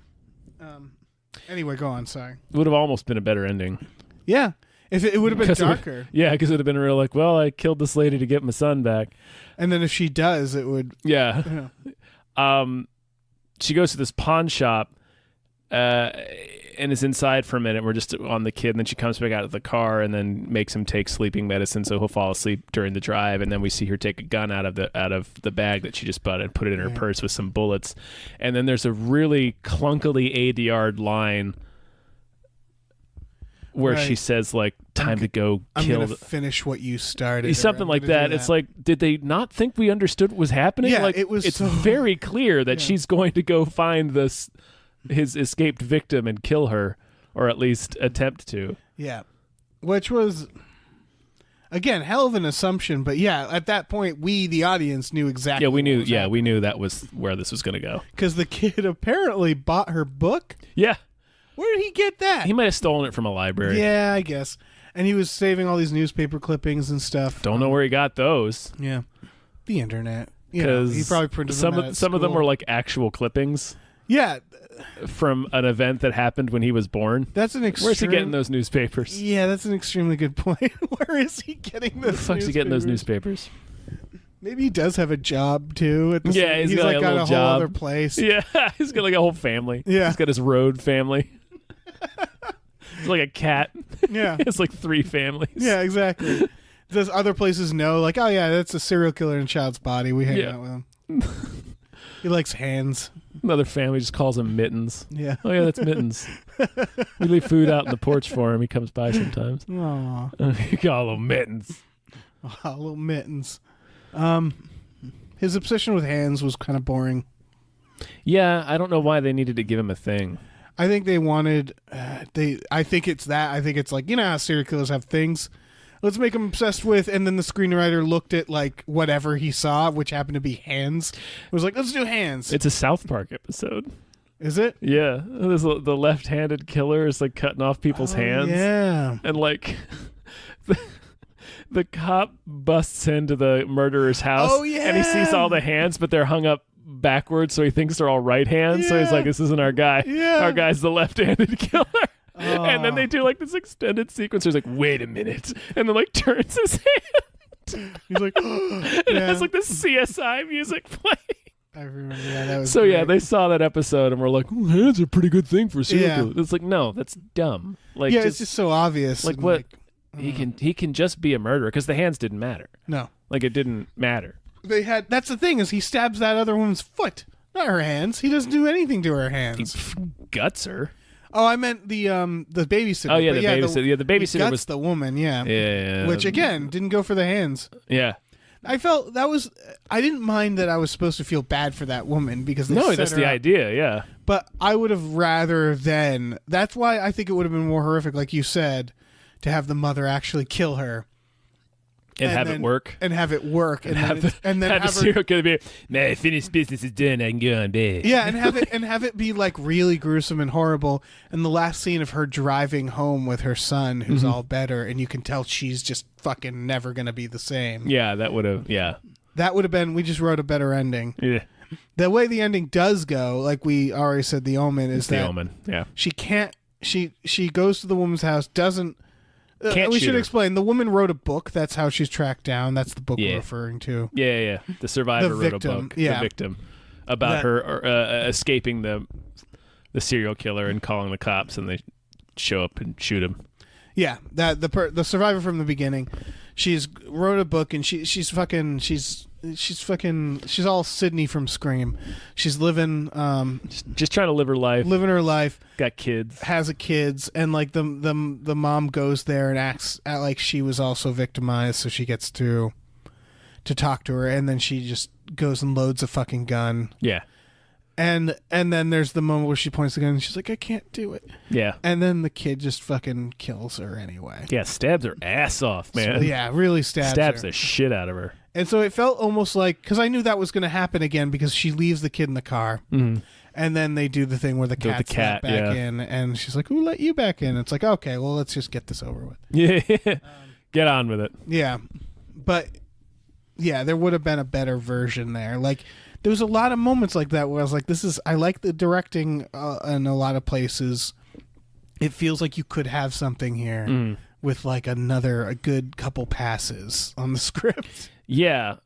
[SPEAKER 2] Anyway, go on, sorry.
[SPEAKER 1] It would have almost been a better ending.
[SPEAKER 2] Yeah. If it would have been darker.
[SPEAKER 1] Because it would have been real like, well, I killed this lady to get my son back.
[SPEAKER 2] And then if she does, it would...
[SPEAKER 1] Yeah. She goes to this pawn shop and is inside for a minute. We're just on the kid, and then she comes back out of the car and then makes him take sleeping medicine so he'll fall asleep during the drive. And then we see her take a gun out of the bag that she just bought and put it in her purse with some bullets. And then there's a really clunkily ADR'd line where she says, like, time to go kill...
[SPEAKER 2] I'm going to finish what you started.
[SPEAKER 1] Something like that. It's like, did they not think we understood what was happening?
[SPEAKER 2] Yeah,
[SPEAKER 1] like, it's very clear that she's going to go find his escaped victim and kill her, or at least attempt to.
[SPEAKER 2] Yeah. Which was, again, hell of an assumption, but yeah, at that point, we, the audience, knew exactly
[SPEAKER 1] we knew that was where this was going to go.
[SPEAKER 2] Because the kid apparently bought her book.
[SPEAKER 1] Yeah.
[SPEAKER 2] Where did he get that?
[SPEAKER 1] He might have stolen it from a library.
[SPEAKER 2] Yeah, I guess. And he was saving all these newspaper clippings and stuff.
[SPEAKER 1] Don't know where he got those.
[SPEAKER 2] Yeah. The internet. Because he probably printed
[SPEAKER 1] some of them were like actual clippings.
[SPEAKER 2] Yeah.
[SPEAKER 1] from an event that happened when he was born.
[SPEAKER 2] That's an extreme.
[SPEAKER 1] Where's he getting those newspapers?
[SPEAKER 2] Yeah, that's an extremely good point. Where is he getting those?
[SPEAKER 1] Where the fuck's he getting those newspapers?
[SPEAKER 2] Maybe he does have a job too. At the
[SPEAKER 1] Yeah,
[SPEAKER 2] he's
[SPEAKER 1] got,
[SPEAKER 2] like
[SPEAKER 1] a
[SPEAKER 2] got
[SPEAKER 1] little
[SPEAKER 2] a
[SPEAKER 1] job.
[SPEAKER 2] whole other place.
[SPEAKER 1] Yeah, he's got like a whole family.
[SPEAKER 2] Yeah.
[SPEAKER 1] He's got his road family. It's like a cat.
[SPEAKER 2] Yeah.
[SPEAKER 1] It's like 3 families.
[SPEAKER 2] Yeah, exactly. Does other places know? Like, oh yeah, that's a serial killer in Child's Body. We hang out with him. He likes hands.
[SPEAKER 1] Another family just calls him Mittens.
[SPEAKER 2] Yeah.
[SPEAKER 1] Oh yeah, that's Mittens. We leave food out in the porch for him. He comes by sometimes.
[SPEAKER 2] Aw.
[SPEAKER 1] You call him Mittens.
[SPEAKER 2] Oh, little Mittens. His obsession with hands was kind of boring.
[SPEAKER 1] Yeah, I don't know why they needed to give him a thing.
[SPEAKER 2] I think they wanted. I think it's that. I think it's like, you know how serial killers have things. Let's make him obsessed with, and then the screenwriter looked at like whatever he saw, which happened to be hands. It was like, let's do hands.
[SPEAKER 1] It's a South Park episode.
[SPEAKER 2] Is it?
[SPEAKER 1] Yeah, the left-handed killer is like cutting off people's hands.
[SPEAKER 2] Yeah.
[SPEAKER 1] And like the cop busts into the murderer's house.
[SPEAKER 2] Oh, yeah.
[SPEAKER 1] And he sees all the hands, but they're hung up backwards, so he thinks they're all right hands. So he's
[SPEAKER 2] Yeah.
[SPEAKER 1] like, this isn't our guy.
[SPEAKER 2] Yeah.
[SPEAKER 1] Our guy's the left-handed killer. And then they do like this extended sequence. He's like, wait a minute, and then like turns his hand.
[SPEAKER 2] He's like,
[SPEAKER 1] It has like this CSI music playing.
[SPEAKER 2] I remember that. Was
[SPEAKER 1] So
[SPEAKER 2] great.
[SPEAKER 1] yeah, they saw that episode and were like, "Ooh, hands are a pretty good thing for serial
[SPEAKER 2] Yeah.
[SPEAKER 1] killers." It's like, no, that's dumb. Like,
[SPEAKER 2] yeah, it's just so obvious.
[SPEAKER 1] like
[SPEAKER 2] and,
[SPEAKER 1] what he can just be a murderer because the hands didn't matter.
[SPEAKER 2] No,
[SPEAKER 1] Like it didn't matter.
[SPEAKER 2] they had. That's the thing is he stabs that other woman's foot, not her hands. He doesn't do anything to her
[SPEAKER 1] He
[SPEAKER 2] hands.
[SPEAKER 1] guts her.
[SPEAKER 2] Oh, I meant the babysitter.
[SPEAKER 1] Oh yeah,
[SPEAKER 2] But
[SPEAKER 1] the babysitter. Yeah, the
[SPEAKER 2] he
[SPEAKER 1] babysitter
[SPEAKER 2] guts
[SPEAKER 1] was.
[SPEAKER 2] the woman. Yeah.
[SPEAKER 1] Yeah.
[SPEAKER 2] Which again didn't go for the hands.
[SPEAKER 1] Yeah.
[SPEAKER 2] I felt that was. I didn't mind that I was supposed to feel bad for that woman because they
[SPEAKER 1] No,
[SPEAKER 2] set
[SPEAKER 1] that's
[SPEAKER 2] her
[SPEAKER 1] the
[SPEAKER 2] up.
[SPEAKER 1] idea. Yeah.
[SPEAKER 2] But I would have rather than. That's why I think it would have been more horrific, like you said, to have the mother actually kill her
[SPEAKER 1] And have
[SPEAKER 2] then-
[SPEAKER 1] it work.
[SPEAKER 2] and have it work, and
[SPEAKER 1] Have
[SPEAKER 2] then
[SPEAKER 1] the,
[SPEAKER 2] and then
[SPEAKER 1] have the
[SPEAKER 2] have her.
[SPEAKER 1] serial killer be, man, finished business is done. I can go on bed.
[SPEAKER 2] Yeah, and have it be like really gruesome and horrible. And the last scene of her driving home with her son, who's all better, and you can tell she's just fucking never gonna be the same.
[SPEAKER 1] Yeah, that would have. Yeah.
[SPEAKER 2] That would have been. We just wrote a better ending.
[SPEAKER 1] Yeah.
[SPEAKER 2] The way the ending does go, like we already said, the Omen is
[SPEAKER 1] It's the
[SPEAKER 2] that
[SPEAKER 1] Omen. Yeah.
[SPEAKER 2] she can't. She goes to the woman's house. Doesn't.
[SPEAKER 1] Can't
[SPEAKER 2] we
[SPEAKER 1] shoot
[SPEAKER 2] should
[SPEAKER 1] her.
[SPEAKER 2] explain. The woman wrote a book. That's how she's tracked down. That's the book
[SPEAKER 1] Yeah.
[SPEAKER 2] we're referring to.
[SPEAKER 1] Yeah. The survivor
[SPEAKER 2] The
[SPEAKER 1] wrote a
[SPEAKER 2] victim,
[SPEAKER 1] book.
[SPEAKER 2] yeah.
[SPEAKER 1] The victim about
[SPEAKER 2] That-
[SPEAKER 1] her escaping the serial killer and calling the cops, and they show up and shoot him.
[SPEAKER 2] Yeah, that the survivor from the beginning. She's wrote a book and she's all Sydney from Scream. She's living
[SPEAKER 1] Just trying to live her life.
[SPEAKER 2] living her life,
[SPEAKER 1] Got kids.
[SPEAKER 2] has a kids, and like the mom goes there and acts like she was also victimized, so she gets to talk to her, and then she just goes and loads a fucking gun.
[SPEAKER 1] Yeah.
[SPEAKER 2] And then there's the moment where she points the gun and she's like, I can't do it.
[SPEAKER 1] Yeah.
[SPEAKER 2] And then the kid just fucking kills her anyway.
[SPEAKER 1] Yeah. Stabs her ass off, man.
[SPEAKER 2] So, yeah, really stabs her.
[SPEAKER 1] the shit out of her.
[SPEAKER 2] And so it felt almost like, because I knew that was going to happen again, because she leaves the kid in the car, and then they do the thing where the
[SPEAKER 1] With the
[SPEAKER 2] cat's
[SPEAKER 1] cat,
[SPEAKER 2] let back
[SPEAKER 1] yeah.
[SPEAKER 2] in, and she's like, "Who let you back in?" It's like, okay, well, let's just get this over with.
[SPEAKER 1] Yeah. Get on with it.
[SPEAKER 2] Yeah, but yeah, there would have been a better version there. Like, there was a lot of moments like that where I was like, "This is." I like the directing in a lot of places. It feels like you could have something here with like a good couple passes on the script.
[SPEAKER 1] Yeah.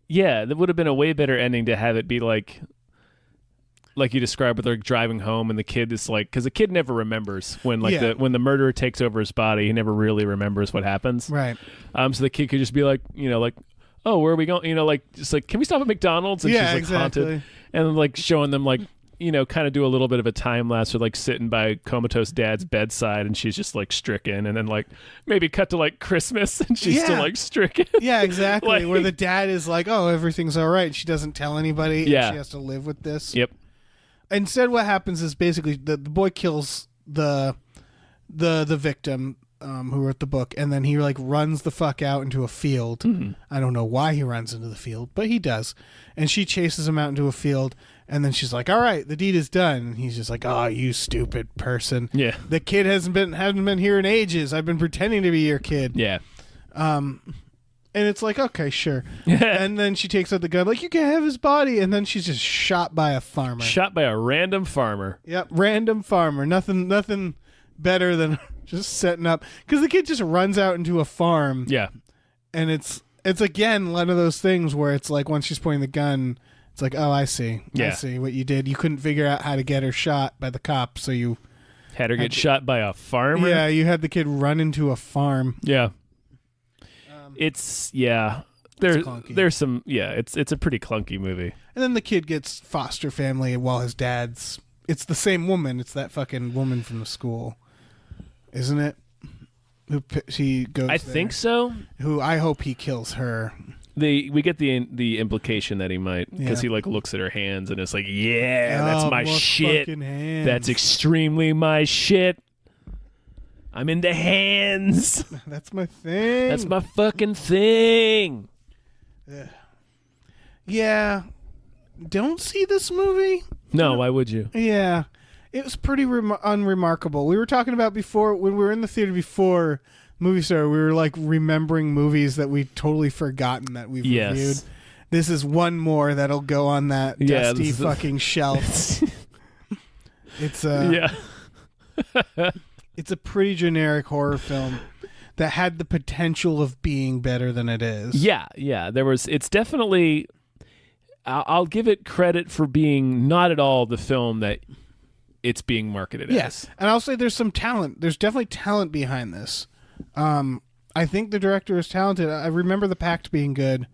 [SPEAKER 1] Yeah, that would have been a way better ending to have it be like you described, with her driving home and the kid is like, because the kid never remembers when when the murderer takes over his body, he never really remembers what happens.
[SPEAKER 2] Right.
[SPEAKER 1] So the kid could just be like, oh, where are we going? Just like, can we stop at McDonald's? And
[SPEAKER 2] Yeah,
[SPEAKER 1] she's like
[SPEAKER 2] exactly.
[SPEAKER 1] haunted, and then like showing them like, kind of do a little bit of a time lapse with like sitting by comatose dad's bedside, and she's just like stricken, and then like maybe cut to like Christmas, and she's still
[SPEAKER 2] Yeah.
[SPEAKER 1] like stricken.
[SPEAKER 2] Yeah, exactly.
[SPEAKER 1] Like-
[SPEAKER 2] Where the dad is like, "Oh, everything's all right." She doesn't tell anybody.
[SPEAKER 1] Yeah.
[SPEAKER 2] And she has to live with this.
[SPEAKER 1] Yep.
[SPEAKER 2] Instead, what happens is basically the boy kills the victim who wrote the book, and then he like runs the fuck out into a field. I don't know why he runs into the field, but he does. And she chases him out into a field, and then she's like, "All right, the deed is done." And he's just like, "Oh, you stupid person!
[SPEAKER 1] Yeah.
[SPEAKER 2] The kid hasn't been here in ages. I've been pretending to be your kid."
[SPEAKER 1] Yeah.
[SPEAKER 2] And And it's like, okay, sure. And then she takes out the gun, like, you can't have his body. And then she's just shot by a farmer.
[SPEAKER 1] Shot by a random farmer.
[SPEAKER 2] Yep, random farmer. Nothing better than just setting up. Because the kid just runs out into a farm.
[SPEAKER 1] Yeah.
[SPEAKER 2] And it's again one of those things where it's like once she's pointing the gun, it's like, oh, I see.
[SPEAKER 1] Yeah.
[SPEAKER 2] I see what you did. You couldn't figure out how to get her shot by the cops, so you
[SPEAKER 1] Had her get shot by a farmer.
[SPEAKER 2] Yeah, you had the kid run into a farm.
[SPEAKER 1] Yeah. It's
[SPEAKER 2] clunky.
[SPEAKER 1] There's some it's a pretty clunky movie.
[SPEAKER 2] And then the kid gets foster family while his dad's. It's the same woman. It's that fucking woman from the school, isn't it? Who she goes?
[SPEAKER 1] I think so.
[SPEAKER 2] Who I hope he kills her.
[SPEAKER 1] We get the implication that he might, because he like looks at her hands and it's like, that's my shit. That's extremely my shit. I'm into hands.
[SPEAKER 2] That's my thing.
[SPEAKER 1] That's my fucking thing.
[SPEAKER 2] Yeah. Don't see this movie.
[SPEAKER 1] No, why would you?
[SPEAKER 2] Yeah. It was pretty unremarkable. We were talking about before, when we were in the theater before movie started, we were like remembering movies that we'd totally forgotten that we've reviewed. This is one more that'll go on that dusty fucking shelf. It's it's a pretty generic horror film that had the potential of being better than it is.
[SPEAKER 1] Yeah. It's definitely, I'll give it credit for being not at all the film that it's being marketed as.
[SPEAKER 2] And I'll say there's some talent. There's definitely talent behind this. I think the director is talented. I remember The Pact being good.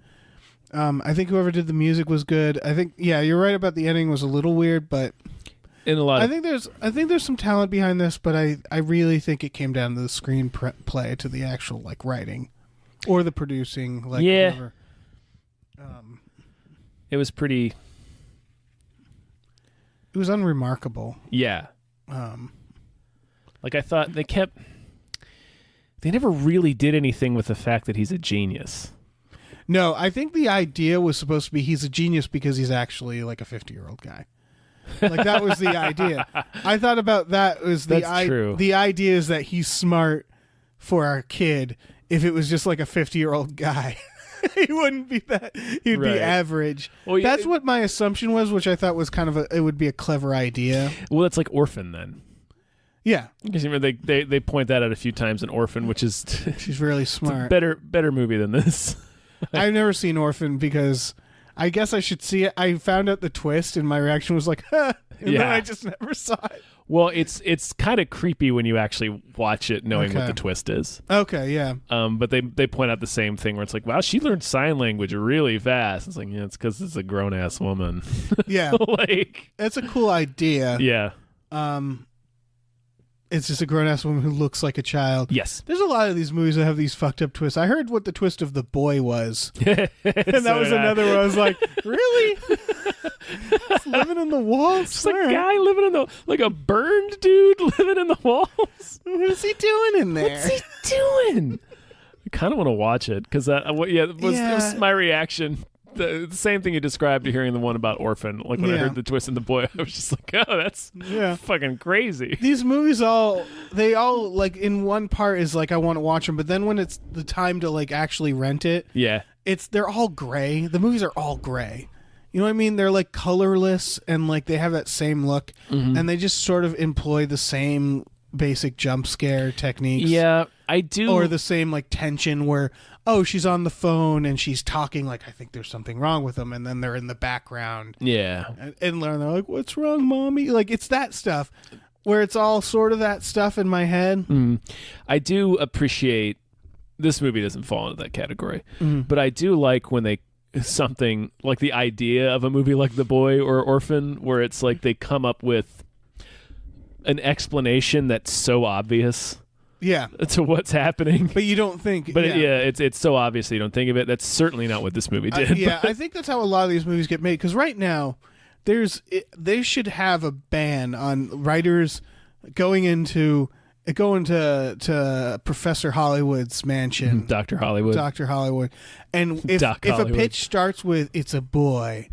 [SPEAKER 2] I think whoever did the music was good. I think, you're right about the ending was a little weird, but I think there's some talent behind this, but I really think it came down to the screenplay, to the actual like writing or the producing. Like whatever.
[SPEAKER 1] It was pretty.
[SPEAKER 2] It was unremarkable.
[SPEAKER 1] Yeah. Like I thought they never really did anything with the fact that he's a genius.
[SPEAKER 2] No, I think the idea was supposed to be he's a genius because he's actually like a 50-year-old guy. Like that was the idea. I thought about that as
[SPEAKER 1] true.
[SPEAKER 2] The idea is that he's smart for our kid. If it was just like a 50-year-old guy, he wouldn't be that. He'd be average. Well, that's what my assumption was, which I thought was kind of it would be a clever idea.
[SPEAKER 1] Well, it's like Orphan then.
[SPEAKER 2] Yeah,
[SPEAKER 1] because they point that out a few times in Orphan, which is
[SPEAKER 2] she's really smart.
[SPEAKER 1] Better movie than this.
[SPEAKER 2] I've never seen Orphan because I guess I should see it. I found out the twist, and my reaction was like, "Huh," and then I just never saw it.
[SPEAKER 1] Well, it's kind of creepy when you actually watch it, knowing what the twist is.
[SPEAKER 2] Okay, yeah.
[SPEAKER 1] But they point out the same thing where it's like, wow, she learned sign language really fast. It's like, it's because it's a grown ass woman.
[SPEAKER 2] Yeah,
[SPEAKER 1] like
[SPEAKER 2] it's a cool idea.
[SPEAKER 1] Yeah.
[SPEAKER 2] It's just a grown-ass woman who looks like a child.
[SPEAKER 1] Yes.
[SPEAKER 2] There's a lot of these movies that have these fucked up twists. I heard what the twist of The Boy was. And that was another one. I was like, really? It's living in the walls?
[SPEAKER 1] It's a guy living in like a burned dude living in the walls.
[SPEAKER 2] What is he doing in there?
[SPEAKER 1] What's he doing? I kind of want to watch it because it was my reaction. The same thing you described to hearing the one about Orphan. Like when I heard the twist in The Boy, I was just like, oh, that's fucking crazy.
[SPEAKER 2] These movies they all like in one part is like I want to watch them, but then when it's the time to like actually rent it, they're all gray. The movies are all gray. You know what I mean? They're like colorless and like they have that same look, and they just sort of employ the same basic jump scare techniques.
[SPEAKER 1] Yeah, I do.
[SPEAKER 2] Or the same like tension where, oh, she's on the phone and she's talking like I think there's something wrong with them, and then they're in the background.
[SPEAKER 1] Yeah.
[SPEAKER 2] And they're like, what's wrong, mommy? Like it's that stuff where it's all sort of that stuff in my head.
[SPEAKER 1] I do appreciate this movie doesn't fall into that category, but I do like when they something like the idea of a movie like The Boy or Orphan where it's like they come up with an explanation that's so obvious to what's happening,
[SPEAKER 2] but you don't think.
[SPEAKER 1] But it's so obvious you don't think of it. That's certainly not what this movie did.
[SPEAKER 2] I think that's how a lot of these movies get made. Because right now, they should have a ban on writers going to Professor Hollywood's mansion,
[SPEAKER 1] Dr. Hollywood,
[SPEAKER 2] and if a pitch starts with "it's a boy,"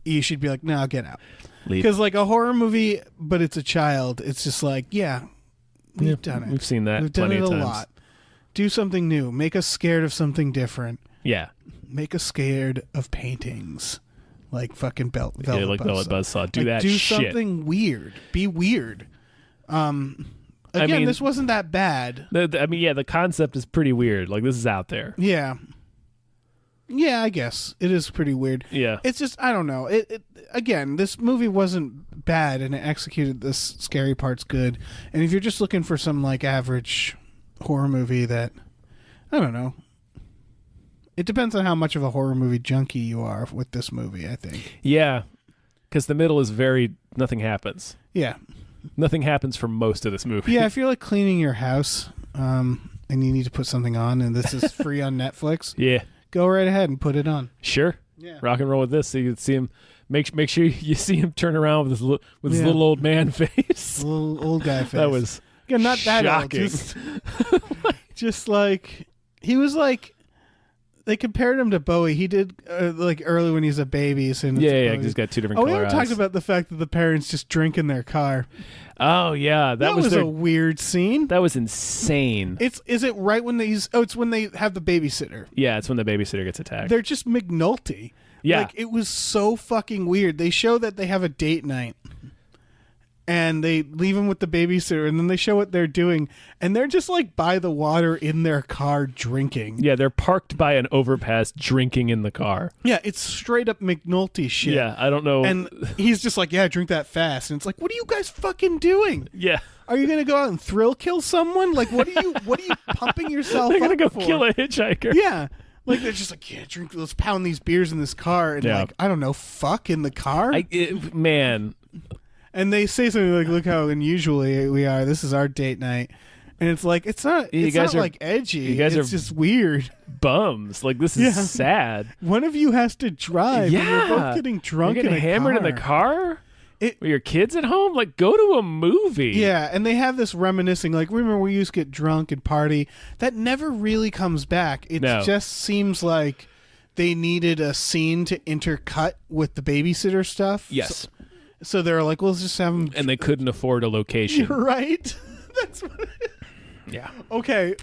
[SPEAKER 2] you should be like, "No, get out." Because like a horror movie, but it's a child. It's just like, we've done it.
[SPEAKER 1] We've seen that.
[SPEAKER 2] We've done
[SPEAKER 1] plenty
[SPEAKER 2] it
[SPEAKER 1] of
[SPEAKER 2] a
[SPEAKER 1] times.
[SPEAKER 2] lot. Do something new. Make us scared of something different.
[SPEAKER 1] Yeah.
[SPEAKER 2] Make us scared of paintings, like fucking Velvet
[SPEAKER 1] Like Velvet
[SPEAKER 2] Buzzsaw.
[SPEAKER 1] Buzzsaw. Do that
[SPEAKER 2] do
[SPEAKER 1] shit.
[SPEAKER 2] something weird. Be weird. Again, this wasn't that bad.
[SPEAKER 1] The concept is pretty weird. Like, this is out there.
[SPEAKER 2] Yeah. Yeah, I guess it is pretty weird.
[SPEAKER 1] Yeah.
[SPEAKER 2] It's just, I don't know. Again, this movie wasn't bad, and it executed this scary parts good. And if you're just looking for some like average horror movie that, I don't know. It depends on how much of a horror movie junkie you are with this movie, I think.
[SPEAKER 1] Yeah. Because the middle is nothing happens.
[SPEAKER 2] Yeah.
[SPEAKER 1] Nothing happens for most of this movie.
[SPEAKER 2] Yeah, if you're like cleaning your house, and you need to put something on, and this is free on Netflix,
[SPEAKER 1] Yeah.
[SPEAKER 2] go right ahead and put it on.
[SPEAKER 1] Sure.
[SPEAKER 2] Yeah.
[SPEAKER 1] Rock and roll with this so you can see him. Make sure you see him turn around with his little old man face.
[SPEAKER 2] Little old guy face.
[SPEAKER 1] That was
[SPEAKER 2] not that
[SPEAKER 1] shocking.
[SPEAKER 2] old. Just like he was like. They compared him to Bowie. He did like early when he's a baby. So
[SPEAKER 1] yeah. He's got two different
[SPEAKER 2] we
[SPEAKER 1] color
[SPEAKER 2] haven't
[SPEAKER 1] eyes.
[SPEAKER 2] talked about the fact that the parents just drink in their car.
[SPEAKER 1] Oh yeah, that was
[SPEAKER 2] a weird scene.
[SPEAKER 1] That was insane.
[SPEAKER 2] Is it right when it's when they have the babysitter.
[SPEAKER 1] Yeah, it's when the babysitter gets attacked.
[SPEAKER 2] They're just McNulty.
[SPEAKER 1] Yeah.
[SPEAKER 2] Like, it was so fucking weird. They show that they have a date night. And they leave him with the babysitter, and then they show what they're doing, and they're just like by the water in their car drinking.
[SPEAKER 1] Yeah, they're parked by an overpass drinking in the car.
[SPEAKER 2] Yeah, it's straight up McNulty shit.
[SPEAKER 1] Yeah, I don't know.
[SPEAKER 2] And he's just like, yeah, drink that fast. And it's like, what are you guys fucking doing?
[SPEAKER 1] Yeah.
[SPEAKER 2] Are you gonna go out and thrill kill someone? Like, what are you pumping yourself
[SPEAKER 1] They're
[SPEAKER 2] up
[SPEAKER 1] gonna go
[SPEAKER 2] for?
[SPEAKER 1] kill a hitchhiker.
[SPEAKER 2] Yeah. Like, they're just like, yeah, drink, let's pound these beers in this car, and
[SPEAKER 1] Yeah.
[SPEAKER 2] like, I don't know, fuck in the car.
[SPEAKER 1] Man.
[SPEAKER 2] And they say something like, look how unusual we are. This is our date night. And it's like, it's not like edgy.
[SPEAKER 1] You guys
[SPEAKER 2] it's
[SPEAKER 1] are
[SPEAKER 2] just weird.
[SPEAKER 1] Bums. Like, this is sad.
[SPEAKER 2] One of you has to drive.
[SPEAKER 1] Yeah.
[SPEAKER 2] And you're both getting drunk
[SPEAKER 1] You're getting hammered in the car? With your kids at home? Like, go to a movie.
[SPEAKER 2] Yeah, and they have this reminiscing, like, remember we used to get drunk and party. That never really comes back. It just seems like they needed a scene to intercut with the babysitter stuff.
[SPEAKER 1] Yes.
[SPEAKER 2] So they're like, well, let's just have them.
[SPEAKER 1] And they couldn't afford a location.
[SPEAKER 2] You're right. That's what it is.
[SPEAKER 1] Yeah.
[SPEAKER 2] Okay.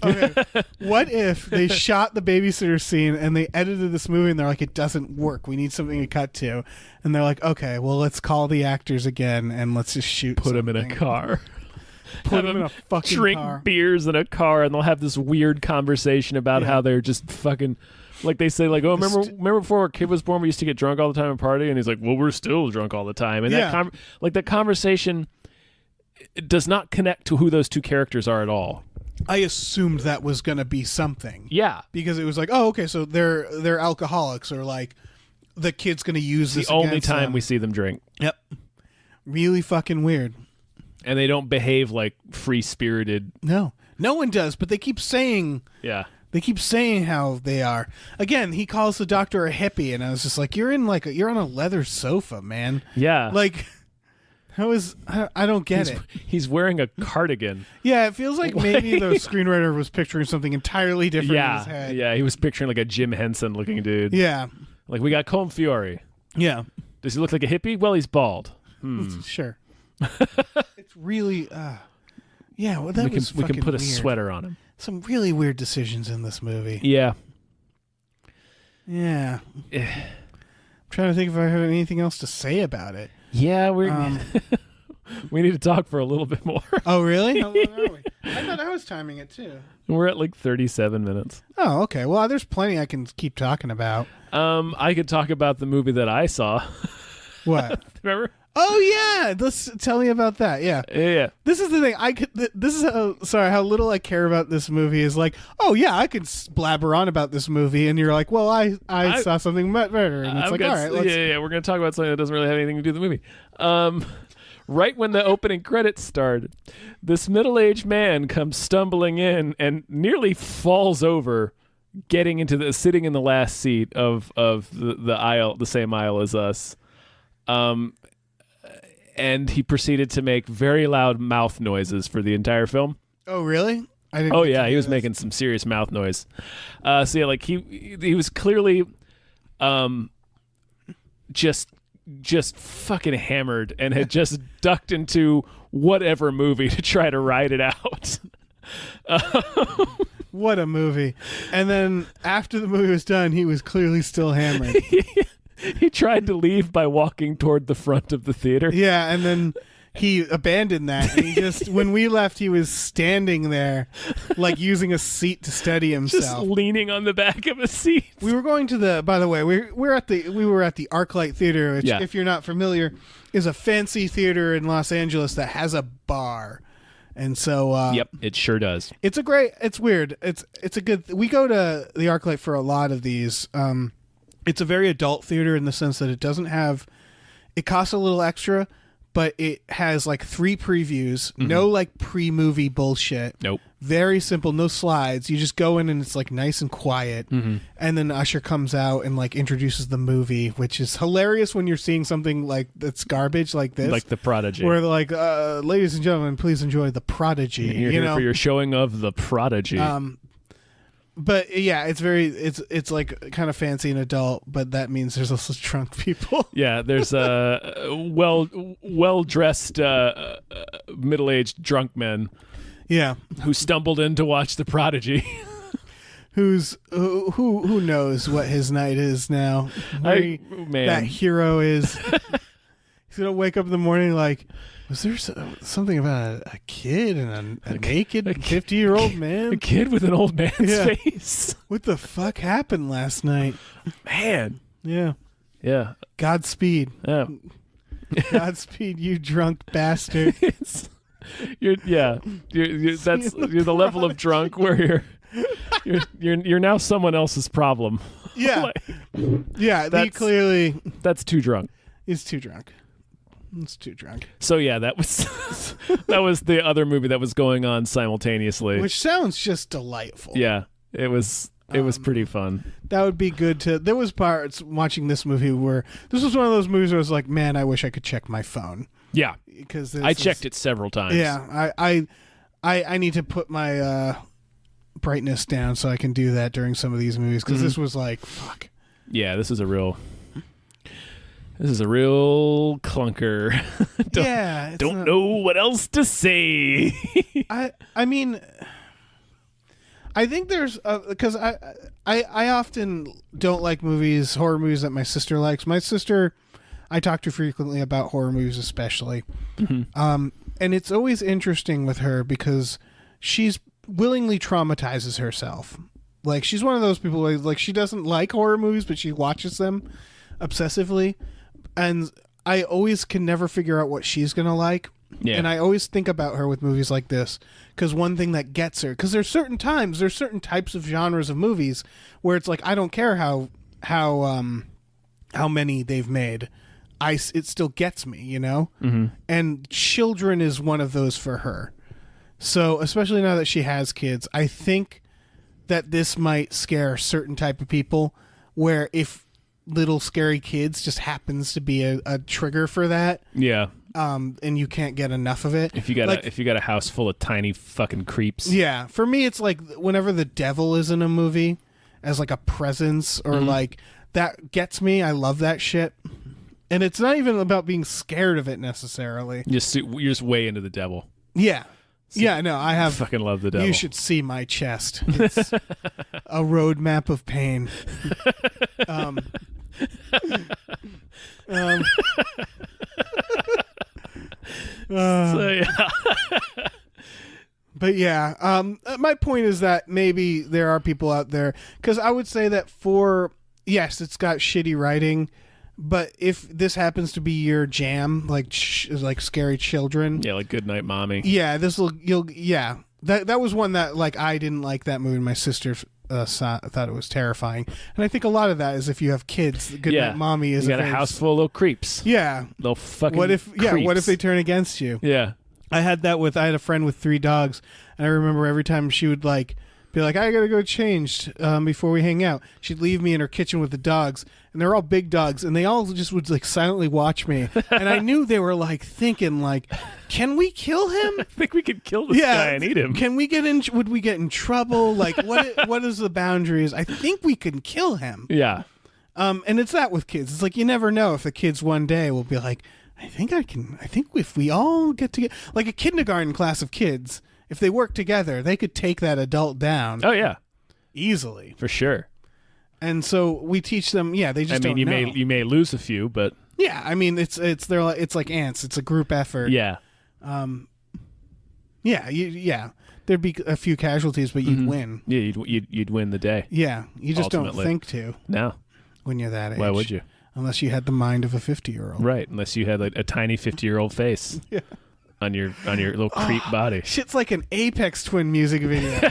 [SPEAKER 2] What if they shot the babysitter scene and they edited this movie and they're like, it doesn't work. We need something to cut to. And they're like, okay, well, let's call the actors again and let's just shoot
[SPEAKER 1] Put them in a car.
[SPEAKER 2] Put them in a fucking
[SPEAKER 1] drink
[SPEAKER 2] car.
[SPEAKER 1] beers in a car, and they'll have this weird conversation about how they're just fucking... Like, they say, like, oh, remember before our kid was born, we used to get drunk all the time and party? And he's like, well, we're still drunk all the time. And that conversation does not connect to who those two characters are at all.
[SPEAKER 2] I assumed that was going to be something.
[SPEAKER 1] Yeah.
[SPEAKER 2] Because it was like, oh, okay, so they're alcoholics, or like the kid's going to use this
[SPEAKER 1] the only
[SPEAKER 2] against
[SPEAKER 1] time
[SPEAKER 2] them.
[SPEAKER 1] we see them drink.
[SPEAKER 2] Yep. Really fucking weird.
[SPEAKER 1] And they don't behave like free-spirited.
[SPEAKER 2] No one does, but they keep saying...
[SPEAKER 1] Yeah.
[SPEAKER 2] They keep saying how they are. Again, he calls the doctor a hippie, and I was just like, you're on a leather sofa, man.
[SPEAKER 1] Yeah.
[SPEAKER 2] Like, I don't get it.
[SPEAKER 1] He's wearing a cardigan.
[SPEAKER 2] Yeah, it feels like maybe the screenwriter was picturing something entirely different in his head.
[SPEAKER 1] Yeah, he was picturing like a Jim Henson looking dude.
[SPEAKER 2] Yeah.
[SPEAKER 1] Like, we got Colm Fiore.
[SPEAKER 2] Yeah.
[SPEAKER 1] Does he look like a hippie? Well, he's bald.
[SPEAKER 2] Sure. It's really, yeah, well, that
[SPEAKER 1] we
[SPEAKER 2] was
[SPEAKER 1] can put a
[SPEAKER 2] weird.
[SPEAKER 1] sweater on him.
[SPEAKER 2] Some really weird decisions in this movie.
[SPEAKER 1] Yeah.
[SPEAKER 2] Yeah. I'm trying to think if I have anything else to say about it.
[SPEAKER 1] Yeah, we need to talk for a little bit more.
[SPEAKER 2] Oh, really? How long are we? I thought I was timing it too.
[SPEAKER 1] We're at like 37 minutes.
[SPEAKER 2] Oh, okay. Well, there's plenty I can keep talking about.
[SPEAKER 1] I could talk about the movie that I saw.
[SPEAKER 2] What?
[SPEAKER 1] Remember?
[SPEAKER 2] Oh yeah, tell me about that. Yeah.
[SPEAKER 1] Yeah.
[SPEAKER 2] This is the thing. This is how little I care about this movie. Is like, oh yeah, I could blabber on about this movie, and you're like, well, I saw something better, and it's like, all right,
[SPEAKER 1] we're gonna talk about something that doesn't really have anything to do with the movie. Right when the opening credits started, this middle-aged man comes stumbling in and nearly falls over, sitting in the last seat of the aisle, the same aisle as us. And he proceeded to make very loud mouth noises for the entire film.
[SPEAKER 2] Oh, really? I didn't.
[SPEAKER 1] Oh yeah, he was making some serious mouth noise. So yeah, like he was clearly, just fucking hammered and had just ducked into whatever movie to try to ride it out.
[SPEAKER 2] What a movie. And then after the movie was done, he was clearly still hammered.
[SPEAKER 1] He tried to leave by walking toward the front of the theater.
[SPEAKER 2] Yeah, and then he abandoned that. And he just, when we left, he was standing there, like using a seat to steady himself.
[SPEAKER 1] Just leaning on the back of a seat.
[SPEAKER 2] We were going to the. By the way, we were at the ArcLight Theater, which, if you're not familiar, is a fancy theater in Los Angeles that has a bar. And so,
[SPEAKER 1] yep, it sure does.
[SPEAKER 2] It's weird. It's a good. We go to the ArcLight for a lot of these. It's a very adult theater in the sense that it doesn't have. It costs a little extra, but it has like 3 previews. No like pre-movie bullshit.
[SPEAKER 1] Nope.
[SPEAKER 2] Very simple. No slides. You just go in and it's like nice and quiet. And then Usher comes out and like introduces the movie, which is hilarious when you're seeing something like that's garbage like this,
[SPEAKER 1] like The Prodigy,
[SPEAKER 2] where they're like, "Ladies and gentlemen, please enjoy The Prodigy."
[SPEAKER 1] You're here for your showing of The Prodigy.
[SPEAKER 2] But yeah, it's like kind of fancy and adult, but that means there's also drunk people.
[SPEAKER 1] Yeah, there's well dressed middle-aged drunk men.
[SPEAKER 2] Yeah,
[SPEAKER 1] who stumbled in to watch The Prodigy.
[SPEAKER 2] Who knows what his night is now? That hero is. He's gonna wake up in the morning like, was there something about a kid and a naked 50-year-old man?
[SPEAKER 1] A kid with an old man's face?
[SPEAKER 2] What the fuck happened last night?
[SPEAKER 1] Man.
[SPEAKER 2] Yeah.
[SPEAKER 1] Yeah.
[SPEAKER 2] Godspeed.
[SPEAKER 1] Yeah.
[SPEAKER 2] Godspeed, you drunk bastard.
[SPEAKER 1] You're the level of drunk where you're now someone else's problem.
[SPEAKER 2] Yeah. Yeah,
[SPEAKER 1] that's too drunk.
[SPEAKER 2] He's too drunk. It's too drunk.
[SPEAKER 1] So yeah, that was the other movie that was going on simultaneously.
[SPEAKER 2] Which sounds just delightful.
[SPEAKER 1] Yeah. It was pretty fun.
[SPEAKER 2] That would be good to. There was parts watching this movie where this was one of those movies where I was like, man, I wish I could check my phone.
[SPEAKER 1] Yeah,
[SPEAKER 2] because
[SPEAKER 1] I checked it several times.
[SPEAKER 2] Yeah, I need to put my brightness down so I can do that during some of these movies because this was like, fuck.
[SPEAKER 1] Yeah, this is a real clunker. Don't know what else to say.
[SPEAKER 2] I mean, I think there's because I often don't like horror movies that my sister likes. My sister, I talk to frequently about horror movies, especially, and it's always interesting with her because she's willingly traumatizes herself. Like she's one of those people who, like, she doesn't like horror movies, but she watches them obsessively, and I always can never figure out what she's gonna like. Yeah. And I always think about her with movies like this because one thing that gets her, because there's certain types of genres of movies where it's like I don't care how many they've made, it still gets me, you know. And children is one of those for her. So especially now that she has kids, I think that this might scare a certain type of people. Where if little scary kids just happens to be a trigger for that.
[SPEAKER 1] Yeah.
[SPEAKER 2] And you can't get enough of it.
[SPEAKER 1] If you got a house full of tiny fucking creeps.
[SPEAKER 2] Yeah. For me, it's like whenever the devil is in a movie as like a presence or like that gets me. I love that shit. And it's not even about being scared of it necessarily.
[SPEAKER 1] You're just way into the devil.
[SPEAKER 2] Yeah. Yeah, no, I
[SPEAKER 1] fucking love the devil.
[SPEAKER 2] You should see my chest. It's a roadmap of pain.
[SPEAKER 1] So yeah.
[SPEAKER 2] But yeah, my point is that maybe there are people out there, because I would say that yes, it's got shitty writing, but if this happens to be your jam, like scary children,
[SPEAKER 1] yeah, like Goodnight Mommy,
[SPEAKER 2] yeah, that was one that like I didn't like that movie. My sister thought it was terrifying, and I think a lot of that is if you have kids. Goodnight Mommy is
[SPEAKER 1] you got a house full of little creeps.
[SPEAKER 2] Yeah,
[SPEAKER 1] little fucking.
[SPEAKER 2] What if
[SPEAKER 1] creeps.
[SPEAKER 2] What if they turn against you?
[SPEAKER 1] Yeah,
[SPEAKER 2] I had a friend with 3 dogs, and I remember every time she would be like, I gotta go change before we hang out. She'd leave me in her kitchen with the dogs, and they're all big dogs, and they all just would like silently watch me, and I knew they were like thinking like, can we kill him?
[SPEAKER 1] I think we could kill this guy and eat him.
[SPEAKER 2] Can we would we get in trouble? Like what is the boundaries? I think we can kill him.
[SPEAKER 1] Yeah.
[SPEAKER 2] And it's that with kids. It's like you never know if the kids one day will be like, I think if we all get together, like a kindergarten class of kids, if they work together, they could take that adult down
[SPEAKER 1] Oh yeah,
[SPEAKER 2] easily.
[SPEAKER 1] for sure.
[SPEAKER 2] And so we teach them. Yeah, they just
[SPEAKER 1] I mean,
[SPEAKER 2] don't know.
[SPEAKER 1] you may lose a few, but
[SPEAKER 2] Yeah, I mean, it's like ants. It's a group effort.
[SPEAKER 1] yeah,
[SPEAKER 2] Yeah. There'd be a few casualties, but you'd win.
[SPEAKER 1] yeah, you'd win the day.
[SPEAKER 2] Yeah, you just
[SPEAKER 1] Ultimately.
[SPEAKER 2] don't think to
[SPEAKER 1] No,
[SPEAKER 2] when you're that age.
[SPEAKER 1] why would you?
[SPEAKER 2] Unless you had the mind of a 50-year-old.
[SPEAKER 1] Right, unless you had like a tiny 50-year-old face on your little creep body.
[SPEAKER 2] Shit's like an Apex Twin music video.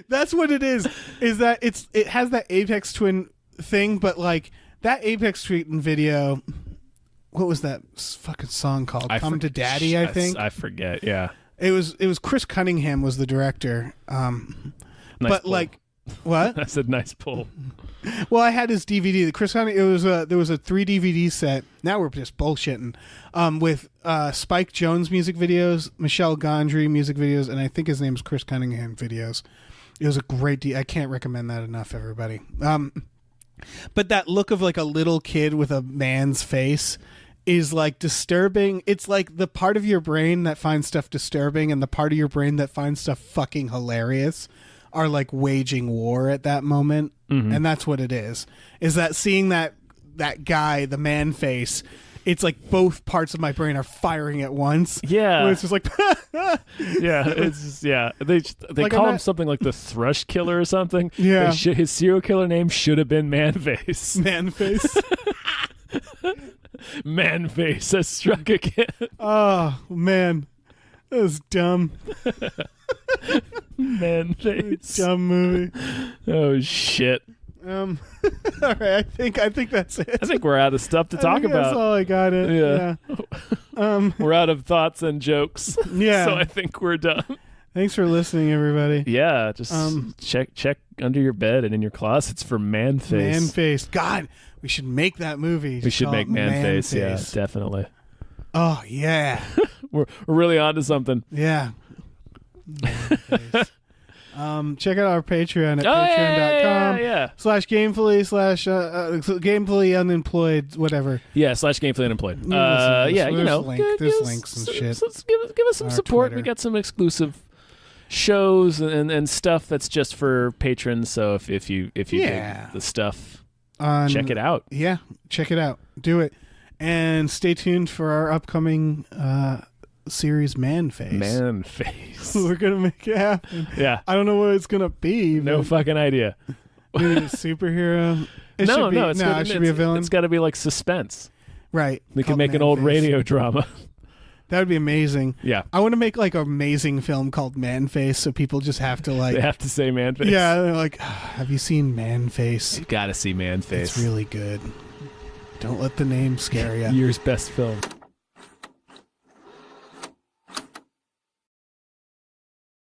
[SPEAKER 2] That's what it is. Is that it has that Apex Twin thing, but like that Apex Twin video. What was that fucking song called? Come to Daddy, I think.
[SPEAKER 1] I forget. Yeah,
[SPEAKER 2] It was Chris Cunningham was the director.
[SPEAKER 1] Nice
[SPEAKER 2] But
[SPEAKER 1] pull.
[SPEAKER 2] like, what?
[SPEAKER 1] I said nice pull.
[SPEAKER 2] Well, I had his DVD. The Chris Cunningham. There was a 3 DVD set. Now we're just bullshitting. With Spike Jonze music videos, Michelle Gondry music videos, and I think his name's Chris Cunningham videos. It was a great. I can't recommend that enough, everybody. But that look of like a little kid with a man's face is like disturbing. It's like the part of your brain that finds stuff disturbing and the part of your brain that finds stuff fucking hilarious are like waging war at that moment. And that's what it is that seeing that guy, the man face, it's like both parts of my brain are firing at once.
[SPEAKER 1] Yeah.
[SPEAKER 2] Where it's just like
[SPEAKER 1] Yeah, it's just, yeah. They
[SPEAKER 2] Like,
[SPEAKER 1] call
[SPEAKER 2] I'm
[SPEAKER 1] him
[SPEAKER 2] not-
[SPEAKER 1] something like the Thrush Killer or something.
[SPEAKER 2] Yeah.
[SPEAKER 1] His serial killer name should have been Manface.
[SPEAKER 2] man face.
[SPEAKER 1] Manface has struck again.
[SPEAKER 2] Oh man. That was dumb.
[SPEAKER 1] Manface.
[SPEAKER 2] Dumb movie.
[SPEAKER 1] Oh shit.
[SPEAKER 2] All right, I think that's it.
[SPEAKER 1] I think we're out of stuff to
[SPEAKER 2] I
[SPEAKER 1] talk
[SPEAKER 2] think That's
[SPEAKER 1] about.
[SPEAKER 2] all I got.
[SPEAKER 1] Yeah. We're out of thoughts and jokes.
[SPEAKER 2] Yeah.
[SPEAKER 1] So I think we're done.
[SPEAKER 2] Thanks for listening, everybody.
[SPEAKER 1] Yeah, just check under your bed and in your clousets for Manface.
[SPEAKER 2] Man face. God, we should make that movie.
[SPEAKER 1] We
[SPEAKER 2] Just
[SPEAKER 1] should
[SPEAKER 2] call
[SPEAKER 1] make
[SPEAKER 2] it
[SPEAKER 1] Manface. Yeah,
[SPEAKER 2] Face.
[SPEAKER 1] definitely.
[SPEAKER 2] Oh yeah,
[SPEAKER 1] We're really onto something.
[SPEAKER 2] yeah. Man-face. Check out our Patreon at
[SPEAKER 1] Oh,
[SPEAKER 2] patreon.com
[SPEAKER 1] yeah.
[SPEAKER 2] /gamefully unemployed, whatever.
[SPEAKER 1] Yeah, /gamefully unemployed.
[SPEAKER 2] Listen,
[SPEAKER 1] Yeah,
[SPEAKER 2] there's
[SPEAKER 1] give us
[SPEAKER 2] links and
[SPEAKER 1] some-
[SPEAKER 2] shit
[SPEAKER 1] give us some
[SPEAKER 2] on our
[SPEAKER 1] support.
[SPEAKER 2] Twitter.
[SPEAKER 1] We got some exclusive shows and stuff that's just for patrons. So if you
[SPEAKER 2] Yeah.
[SPEAKER 1] dig the stuff,
[SPEAKER 2] On-
[SPEAKER 1] check it out.
[SPEAKER 2] Yeah, check it out. Do it. And stay tuned for our upcoming series Manface.
[SPEAKER 1] Manface.
[SPEAKER 2] We're going to make it happen.
[SPEAKER 1] Yeah.
[SPEAKER 2] I don't know what it's going to be.
[SPEAKER 1] No
[SPEAKER 2] but
[SPEAKER 1] fucking idea.
[SPEAKER 2] maybe a superhero. It
[SPEAKER 1] No,
[SPEAKER 2] should be,
[SPEAKER 1] no, it's
[SPEAKER 2] it should be a villain.
[SPEAKER 1] It's got to be like suspense.
[SPEAKER 2] Right.
[SPEAKER 1] We can
[SPEAKER 2] called
[SPEAKER 1] make an old
[SPEAKER 2] Manface.
[SPEAKER 1] radio drama.
[SPEAKER 2] That would be amazing.
[SPEAKER 1] Yeah.
[SPEAKER 2] I want to make like an amazing film called Manface so people just have to like
[SPEAKER 1] They have to say Manface.
[SPEAKER 2] yeah, they're like, have you seen Manface?
[SPEAKER 1] You got to see Manface.
[SPEAKER 2] It's really good. Don't let the name scare you.
[SPEAKER 1] Year's best film.